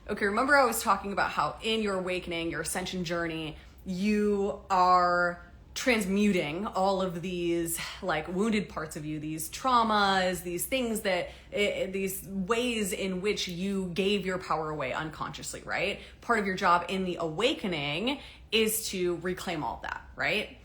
Okay, remember I was talking about how in your awakening, your ascension journey, you are transmuting all of these like wounded parts of you, these traumas, these things that, these ways in which you gave your power away unconsciously, right? Part of your job in the awakening is to reclaim all of that, right?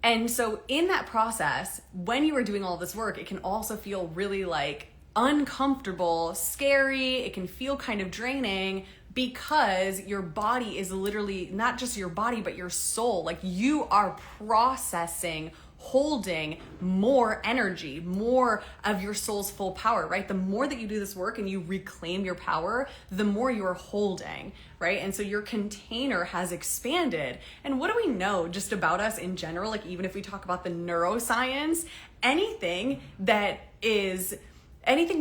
And so in that process, when you are doing all this work, it can also feel really like uncomfortable, scary. It can feel kind of draining because your body is literally not just your body, but your soul. Like, you are processing, holding more energy, more of your soul's full power, right? The more that you do this work and you reclaim your power, the more you're holding, right? And so your container has expanded. And what do we know just about us in general? Like, even if we talk about the neuroscience, anything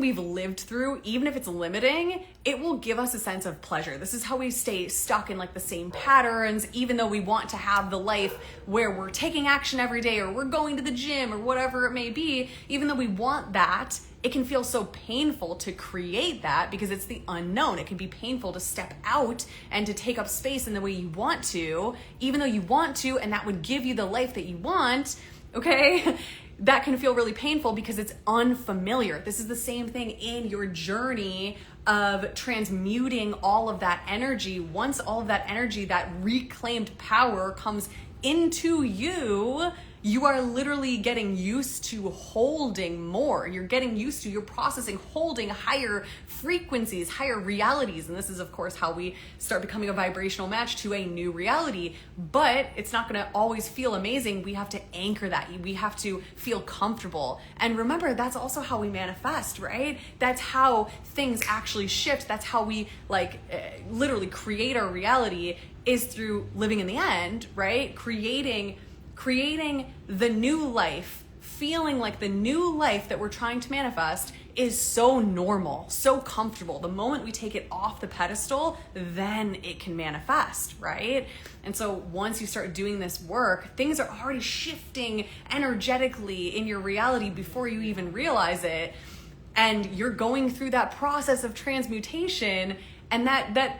we've lived through, even if it's limiting, it will give us a sense of pleasure. This is how we stay stuck in like the same patterns, even though we want to have the life where we're taking action every day or we're going to the gym or whatever it may be. Even though we want that, it can feel so painful to create that because it's the unknown. It can be painful to step out and to take up space in the way you want to, even though you want to, and that would give you the life that you want, okay? That can feel really painful because it's unfamiliar. This is the same thing in your journey of transmuting all of that energy. Once all of that energy, that reclaimed power comes into you, you are literally getting used to holding more. You're processing, holding higher frequencies, higher realities. And this is, of course, how we start becoming a vibrational match to a new reality. But it's not going to always feel amazing. We have to anchor that. We have to feel comfortable. And remember, that's also how we manifest, right? That's how things actually shift. That's how we literally create our reality, is through living in the end, right? Creating the new life, feeling like the new life that we're trying to manifest is so normal, so comfortable. The moment we take it off the pedestal, then it can manifest, right? And so once you start doing this work, things are already shifting energetically in your reality before you even realize it. And you're going through that process of transmutation, and that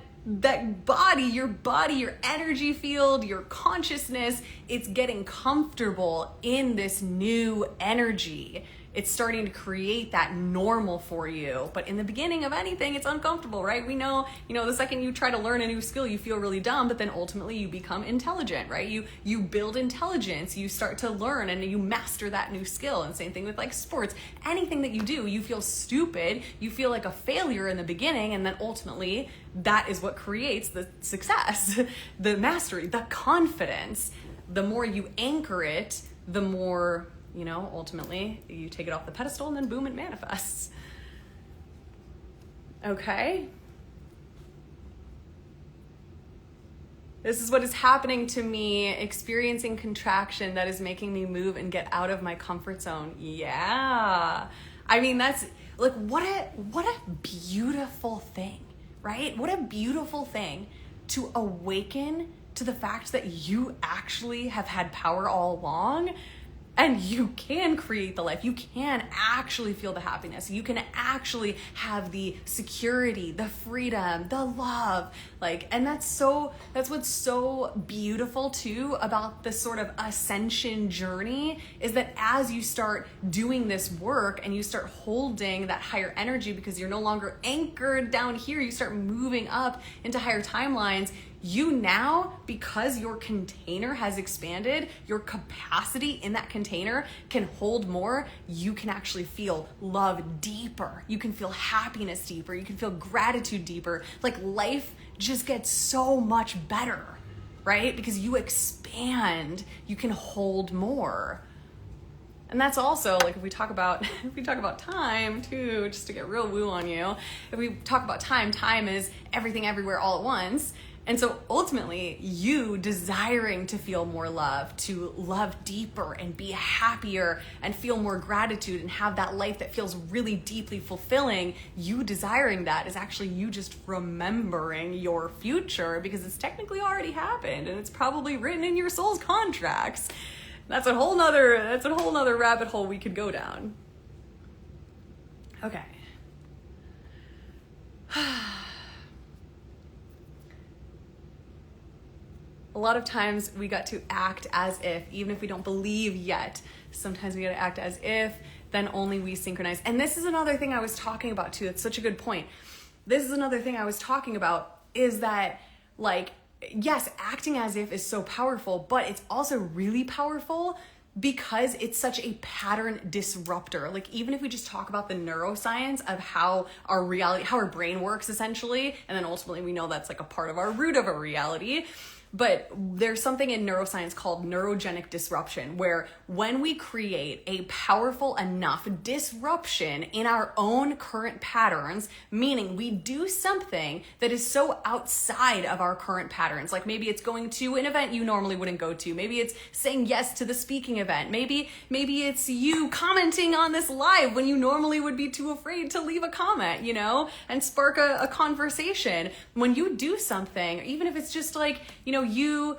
body, your energy field, your consciousness, it's getting comfortable in this new energy. It's starting to create that normal for you. But in the beginning of anything, it's uncomfortable, right? We know, the second you try to learn a new skill, you feel really dumb, but then ultimately you become intelligent, right? You build intelligence, you start to learn and you master that new skill. And same thing with like sports. Anything that you do, you feel stupid, you feel like a failure in the beginning, and then ultimately that is what creates the success, the mastery, the confidence. The more you anchor it, the more, ultimately you take it off the pedestal and then boom, it manifests. Okay. This is what is happening to me, experiencing contraction that is making me move and get out of my comfort zone. Yeah. I mean, that's like, what a beautiful thing, right? What a beautiful thing to awaken to the fact that you actually have had power all along. And you can create the life. You can actually feel the happiness. You can actually have the security, the freedom, the love. And that's what's so beautiful too about this sort of ascension journey, is that as you start doing this work and you start holding that higher energy, because you're no longer anchored down here, you start moving up into higher timelines. You now, because your container has expanded, your capacity in that container can hold more, you can actually feel love deeper. You can feel happiness deeper. You can feel gratitude deeper. Life just gets so much better, right? Because you expand, you can hold more. And that's also, if we talk about time too, just to get real woo on you, if we talk about time is everything everywhere all at once. And so ultimately, you desiring to feel more love, to love deeper and be happier and feel more gratitude and have that life that feels really deeply fulfilling, you desiring that is actually you just remembering your future, because it's technically already happened and it's probably written in your soul's contracts. That's a whole nother rabbit hole we could go down. Okay. A lot of times we got to act as if, even if we don't believe yet, sometimes we got to act as if, then only we synchronize. And this is another thing I was talking about too. It's such a good point. This is another thing I was talking about, is that yes, acting as if is so powerful, but it's also really powerful because it's such a pattern disruptor. Even if we just talk about the neuroscience of how our reality, how our brain works essentially, and then ultimately we know that's a part of our root of our reality. But there's something in neuroscience called neurogenic disruption, where when we create a powerful enough disruption in our own current patterns, meaning we do something that is so outside of our current patterns, maybe it's going to an event you normally wouldn't go to, maybe it's saying yes to the speaking event, maybe it's you commenting on this live when you normally would be too afraid to leave a comment, and spark a conversation. When you do something, even if it's just you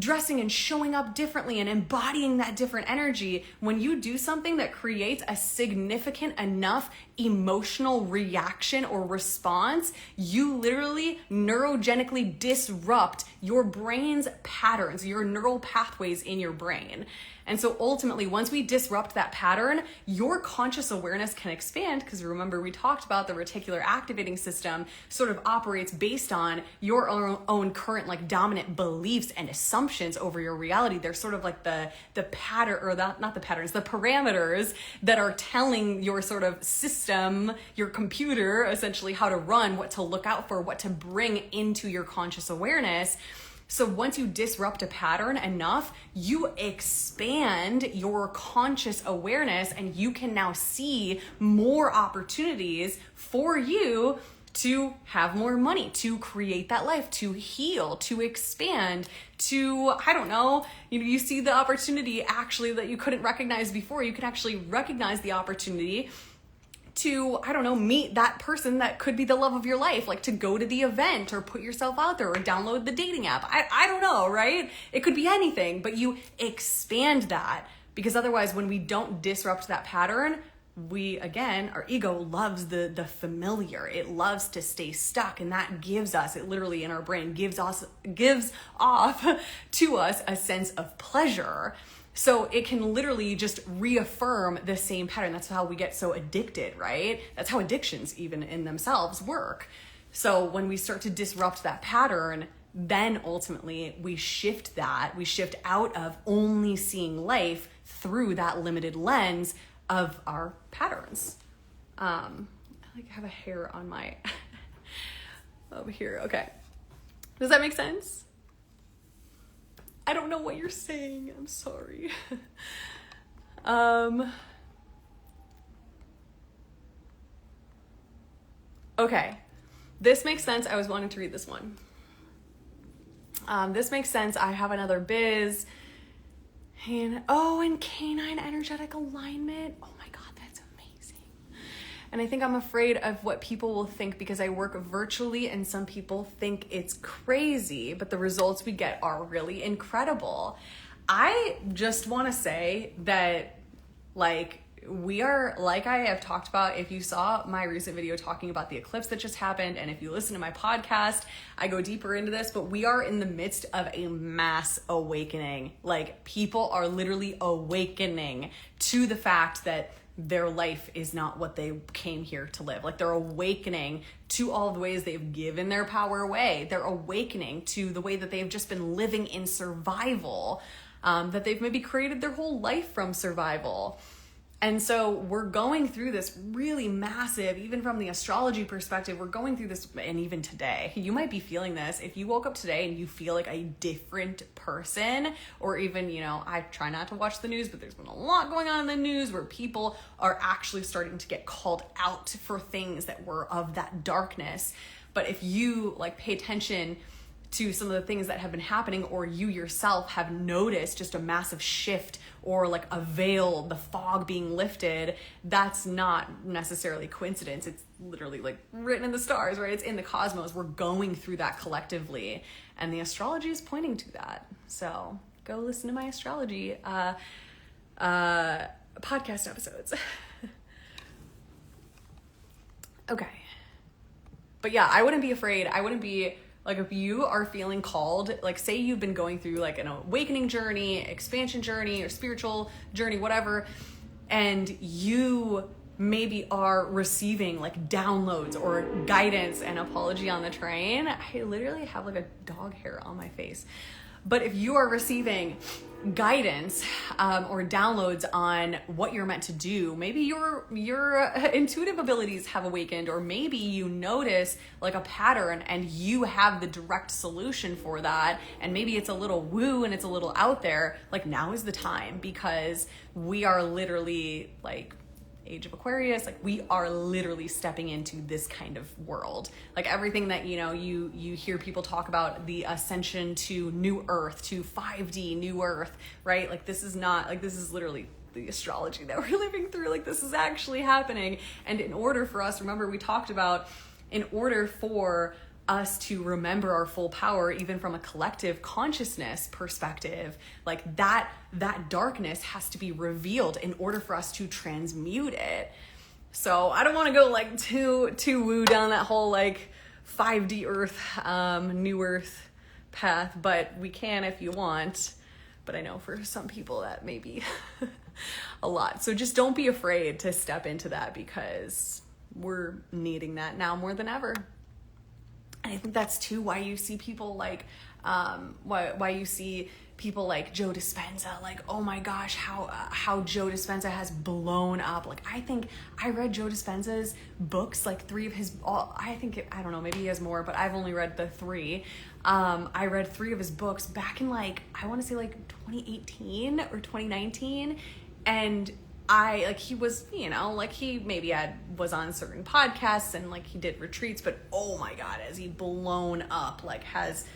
dressing and showing up differently and embodying that different energy, when you do something that creates a significant enough emotional reaction or response, you literally neurogenically disrupt your brain's patterns, your neural pathways in your brain. And so ultimately, once we disrupt that pattern, your conscious awareness can expand, because remember, we talked about the reticular activating system sort of operates based on your own current dominant beliefs and assumptions over your reality. They're sort of the pattern, or not the patterns, the parameters that are telling your sort of system, your computer, essentially how to run, what to look out for, what to bring into your conscious awareness. So once you disrupt a pattern enough, you expand your conscious awareness, and you can now see more opportunities for you to have more money, to create that life, to heal, to expand, to, you see the opportunity actually that you couldn't recognize before. You can actually recognize the opportunity to, meet that person that could be the love of your life, to go to the event or put yourself out there or download the dating app. I don't know, right? It could be anything, but you expand that, because otherwise when we don't disrupt that pattern, our ego loves the familiar. It loves to stay stuck, and that gives us, it literally in our brain gives off to us a sense of pleasure. So it can literally just reaffirm the same pattern. That's how we get so addicted, right? That's how addictions even in themselves work. So when we start to disrupt that pattern, then ultimately we shift out of only seeing life through that limited lens of our patterns. I have a hair on my, over here. Okay. Does that make sense? I don't know what you're saying. I'm sorry. Okay. This makes sense. I was wanting to read this one. This makes sense. I have another biz. And canine energetic alignment. Oh my God, that's amazing. And I think I'm afraid of what people will think because I work virtually and some people think it's crazy, but the results we get are really incredible. I just want to say that we are, like I have talked about, if you saw my recent video talking about the eclipse that just happened, and if you listen to my podcast, I go deeper into this, but we are in the midst of a mass awakening. People are literally awakening to the fact that their life is not what they came here to live. They're awakening to all the ways they've given their power away. They're awakening to the way that they've just been living in survival, that they've maybe created their whole life from survival. And so we're going through this really massive, even from the astrology perspective, we're going through this, and even today, you might be feeling this. If you woke up today and you feel like a different person, or even, I try not to watch the news, but there's been a lot going on in the news where people are actually starting to get called out for things that were of that darkness. But if you pay attention to some of the things that have been happening, or you yourself have noticed just a massive shift or a veil, the fog being lifted, that's not necessarily coincidence. It's literally written in the stars, right? It's in the cosmos. We're going through that collectively, and the astrology is pointing to that. So go listen to my astrology podcast episodes. Okay. But yeah, I wouldn't be afraid. I wouldn't be if you are feeling called, say you've been going through an awakening journey, expansion journey, or spiritual journey, whatever, and you maybe are receiving downloads or guidance, and apology on the train. I literally have a dog hair on my face. But if you are receiving guidance or downloads on what you're meant to do, maybe your intuitive abilities have awakened, or maybe you notice a pattern and you have the direct solution for that, and maybe it's a little woo and it's a little out there, now is the time, because we are literally age of Aquarius, we are literally stepping into this kind of world. Everything that you hear people talk about, the ascension to new earth, to 5D new earth, right? This is not this is literally the astrology that we're living through. This is actually happening. And in order for us, remember we talked about, in order for us to remember our full power, even from a collective consciousness perspective, that darkness has to be revealed in order for us to transmute it. So I don't want to go too woo down that whole 5D earth, new earth path, but we can if you want. But I know for some people that may be a lot. So just don't be afraid to step into that, because we're needing that now more than ever. And I think that's too why you see people why you see people like Joe Dispenza, oh my gosh, how Joe Dispenza has blown up. I think I read Joe Dispenza's books, 3 of his, I don't know, maybe he has more, but I've only read the 3. I read 3 of his books back in I want to say 2018 or 2019. And he was, he maybe was on certain podcasts and he did retreats, but oh my God, has he blown up, has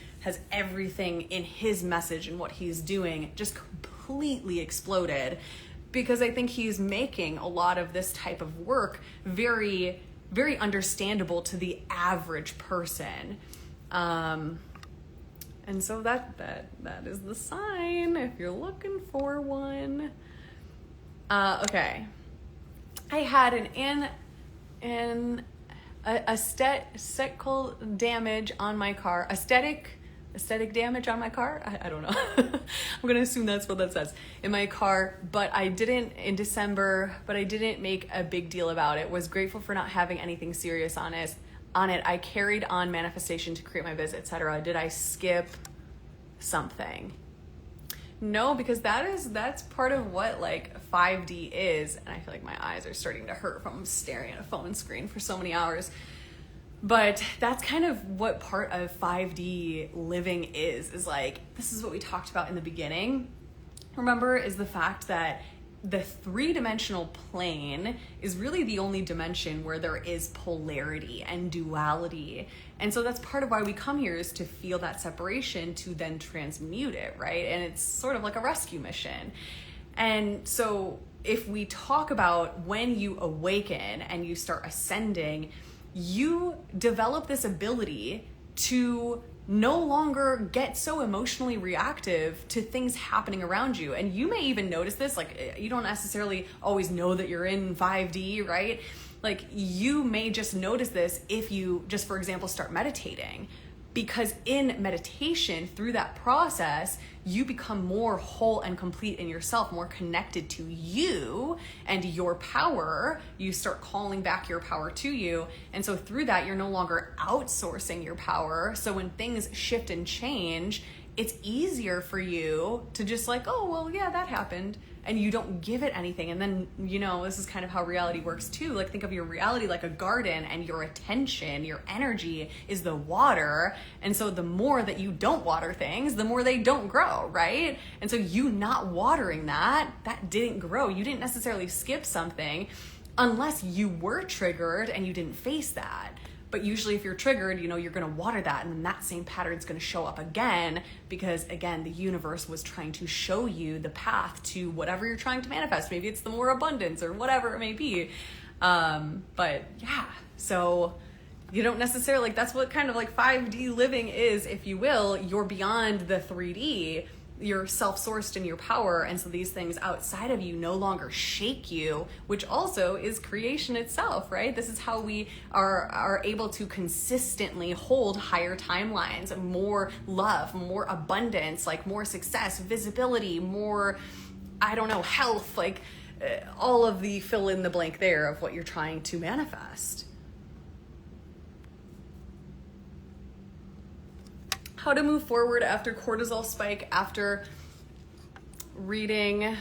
everything in his message and what he's doing just completely exploded, because I think he's making a lot of this type of work very, very understandable to the average person. And so that is the sign if you're looking for one. Okay. I had an aesthetical damage on my car. Aesthetic damage on my car? I don't know. I'm going to assume that's what that says. In my car, but I didn't in December, but I didn't make a big deal about it. Was grateful for not having anything serious on it. I carried on manifestation to create my biz, etc. Did I skip something? No, because that's part of what 5D is, and I feel my eyes are starting to hurt from staring at a phone screen for so many hours. But that's kind of what part of 5D living is this is what we talked about in the beginning. Remember, is the fact that the three-dimensional plane is really the only dimension where there is polarity and duality. And so that's part of why we come here, is to feel that separation, to then transmute it, right? And it's sort of like a rescue mission. And so if we talk about when you awaken and you start ascending, you develop this ability to no longer get so emotionally reactive to things happening around you. And you may even notice this, like, you don't necessarily always know that you're in 5D, right? Like, you may just notice this if you just, for example, start meditating. Because in meditation, through that process, you become more whole and complete in yourself, more connected to you and your power. You start calling back your power to you. And so through that, you're no longer outsourcing your power. So when things shift and change, it's easier for you to just like, oh, well, yeah, that happened. And you don't give it anything. And then, you know, this is kind of how reality works too. Like, think of your reality like a garden, and your attention, your energy is the water. And so the more that you don't water things, the more they don't grow, right? And so you not watering that didn't grow. You didn't necessarily skip something unless you were triggered and you didn't face that. But usually if you're triggered, you know, you're going to water that, and then that same pattern is going to show up again, because again, the universe was trying to show you the path to whatever you're trying to manifest. Maybe it's the more abundance or whatever it may be. But yeah, so you don't necessarily, like, that's what kind of like 5D living is, if you will. You're beyond the 3D. You're self-sourced in your power, and so these things outside of you no longer shake you, which also is creation itself, right? This is how we are able to consistently hold higher timelines, more love, more abundance, like more success, visibility, more, I don't know, health, like all of the fill in the blank there of what you're trying to manifest. How to move forward after cortisol spike, after reading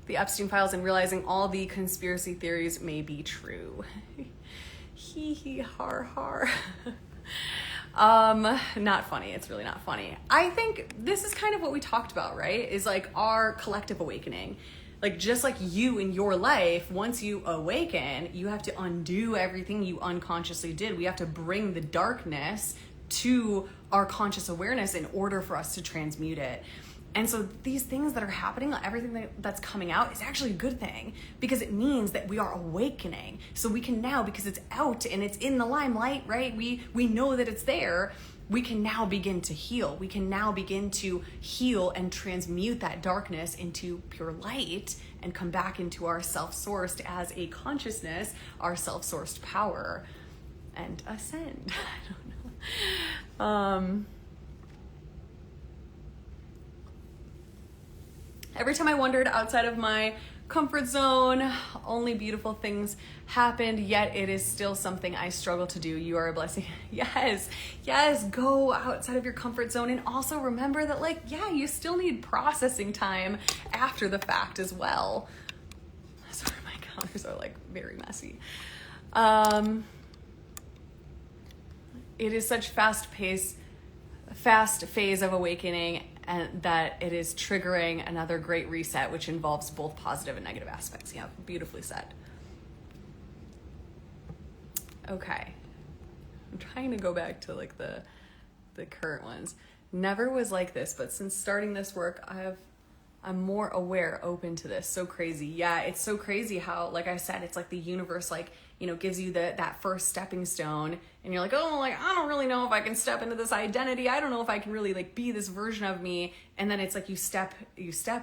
the Epstein files and realizing all the conspiracy theories may be true. Hee hee har har. Not funny. It's really not funny. I think this is kind of what we talked about, right? Is like our collective awakening. Like, just like you in your life, once you awaken, you have to undo everything you unconsciously did. We have to bring the darkness to our conscious awareness in order for us to transmute it. And so these things that are happening, everything that's coming out, is actually a good thing, because it means that we are awakening. So we can now, because it's out and it's in the limelight, right? We know that it's there. We can now begin to heal. We can now begin to heal and transmute that darkness into pure light and come back into our self-sourced as a consciousness, our self-sourced power, and ascend. I don't know. Every time I wandered outside of my comfort zone, only beautiful things happened, yet it is still something I struggle to do. You are a blessing. Yes, go outside of your comfort zone, and also remember that, like, yeah, you still need processing time after the fact as well. Sorry, my colors are like very messy. It is such fast phase of awakening, and that it is triggering another great reset, which involves both positive and negative aspects. Yeah, beautifully said. Okay. I'm trying to go back to like the current ones. Never was like this, but since starting this work, I'm more aware, open to this. So crazy. Yeah, it's so crazy how, like I said, it's like the universe, like, you know, gives you that first stepping stone, and you're like, oh, like, I don't really know if I can step into this identity. I don't know if I can really like be this version of me. And then it's like you step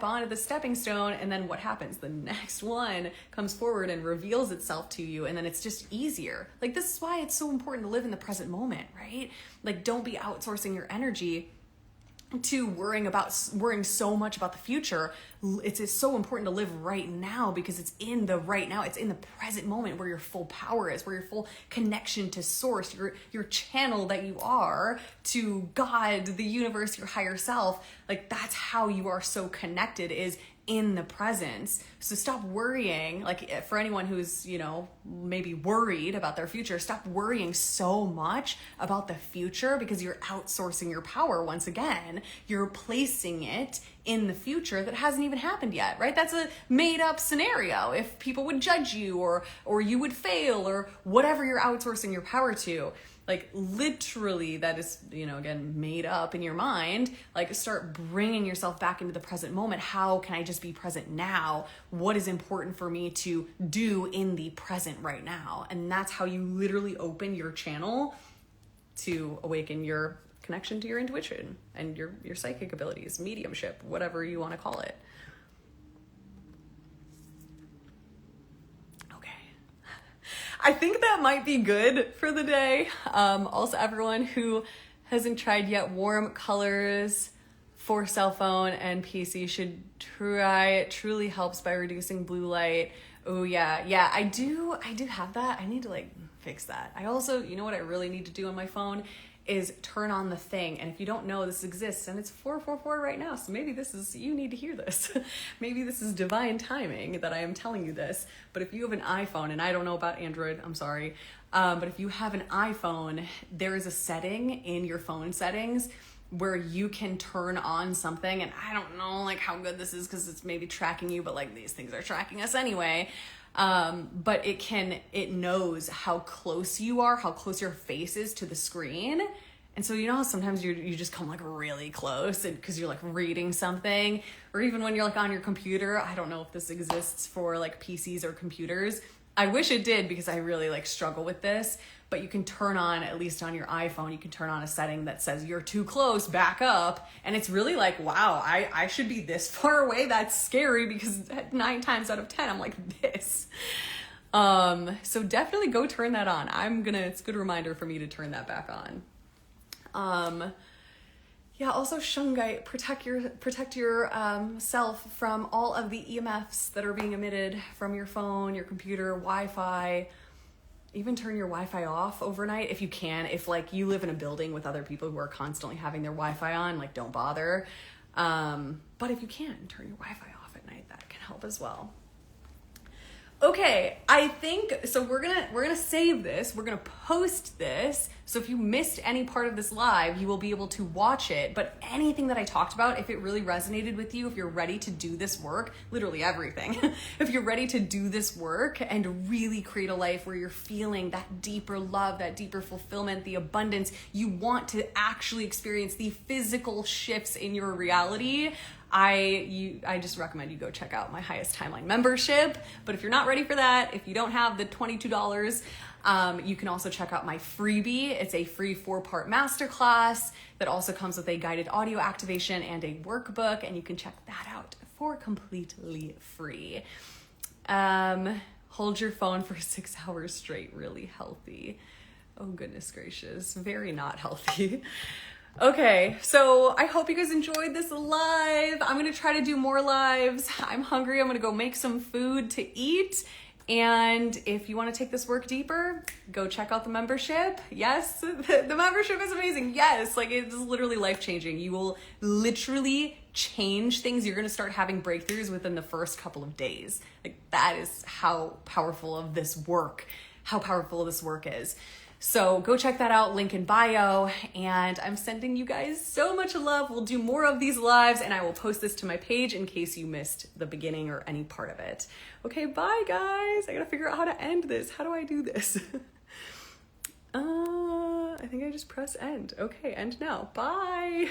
onto the stepping stone, and then what happens? The next one comes forward and reveals itself to you, and then it's just easier. Like, this is why it's so important to live in the present moment, right? Like, don't be outsourcing your energy to worrying so much about the future. It's so important to live right now, because it's in the right now. It's in the present moment where your full power is, where your full connection to source, your channel that you are to God, the universe, your higher self. Like, that's how you are so connected, is in the presence. So stop worrying. Like, for anyone who's, you know, maybe worried about their future, stop worrying so much about the future, because you're outsourcing your power. Once again, you're placing it in the future that hasn't even happened yet, right? That's a made up scenario. If people would judge you or you would fail or whatever you're outsourcing your power to, like literally that is, again, made up in your mind. Like start bringing yourself back into the present moment. How can I just be present now? What is important for me to do in the present right now? And that's how you literally open your channel to awaken your connection to your intuition and your psychic abilities, mediumship, whatever you want to call it. Okay. I think that might be good for the day. Also, everyone who hasn't tried yet warm colors for cell phone and PC should try. It truly helps by reducing blue light. Oh yeah, I do have that. I need to fix that. I also, what I really need to do on my phone is turn on the thing. And if you don't know this exists, and it's 444 right now, so maybe you need to hear this. Maybe this is divine timing that I am telling you this. But if you have an iPhone, and I don't know about Android, I'm sorry, but if you have an iPhone, there is a setting in your phone settings where you can turn on something, and I don't know how good this is because it's maybe tracking you, but these things are tracking us anyway. But it knows how close you are, how close your face is to the screen. And so, how sometimes you just come really close and cause you're reading something, or even when you're on your computer. I don't know if this exists for PCs or computers. I wish it did because I really struggle with this, but you can turn on, at least on your iPhone, you can turn on a setting that says you're too close, back up. And it's really wow, I should be this far away. That's scary because 9 times out of 10, I'm like this. So definitely go turn that on. It's a good reminder for me to turn that back on. Yeah, also shungite, protect your self from all of the EMFs that are being emitted from your phone, your computer, Wi-Fi. Even turn your Wi-Fi off overnight if you can. If you live in a building with other people who are constantly having their Wi-Fi on, don't bother. But if you can, turn your Wi-Fi off at night. That can help as well. Okay, I think so. We're gonna save this. We're gonna post this. So if you missed any part of this live, you will be able to watch it. But anything that I talked about, if it really resonated with you, if you're ready to do this work, literally everything, if you're ready to do this work and really create a life where you're feeling that deeper love, that deeper fulfillment, the abundance, you want to actually experience the physical shifts in your reality, I just recommend you go check out my Highest Timeline membership. But if you're not ready for that, if you don't have the $22, you can also check out my freebie. It's a free 4-part masterclass that also comes with a guided audio activation and a workbook, and you can check that out for completely free. Hold your phone for 6 hours straight, really healthy. Oh, goodness gracious, very not healthy. Okay, so I hope you guys enjoyed this live. I'm gonna try to do more lives. I'm hungry. I'm gonna go make some food to eat. And if you want to take this work deeper, go check out the membership. Yes, the membership is amazing. Yes, it's literally life-changing. You will literally change things. You're going to start having breakthroughs within the first couple of days. That is how powerful this work is. So go check that out, link in bio, and I'm sending you guys so much love. We'll do more of these lives, and I will post this to my page in case you missed the beginning or any part of it. Okay, bye guys. I gotta figure out how to end this. How do I do this? I think I just press end. Okay, end now. Bye.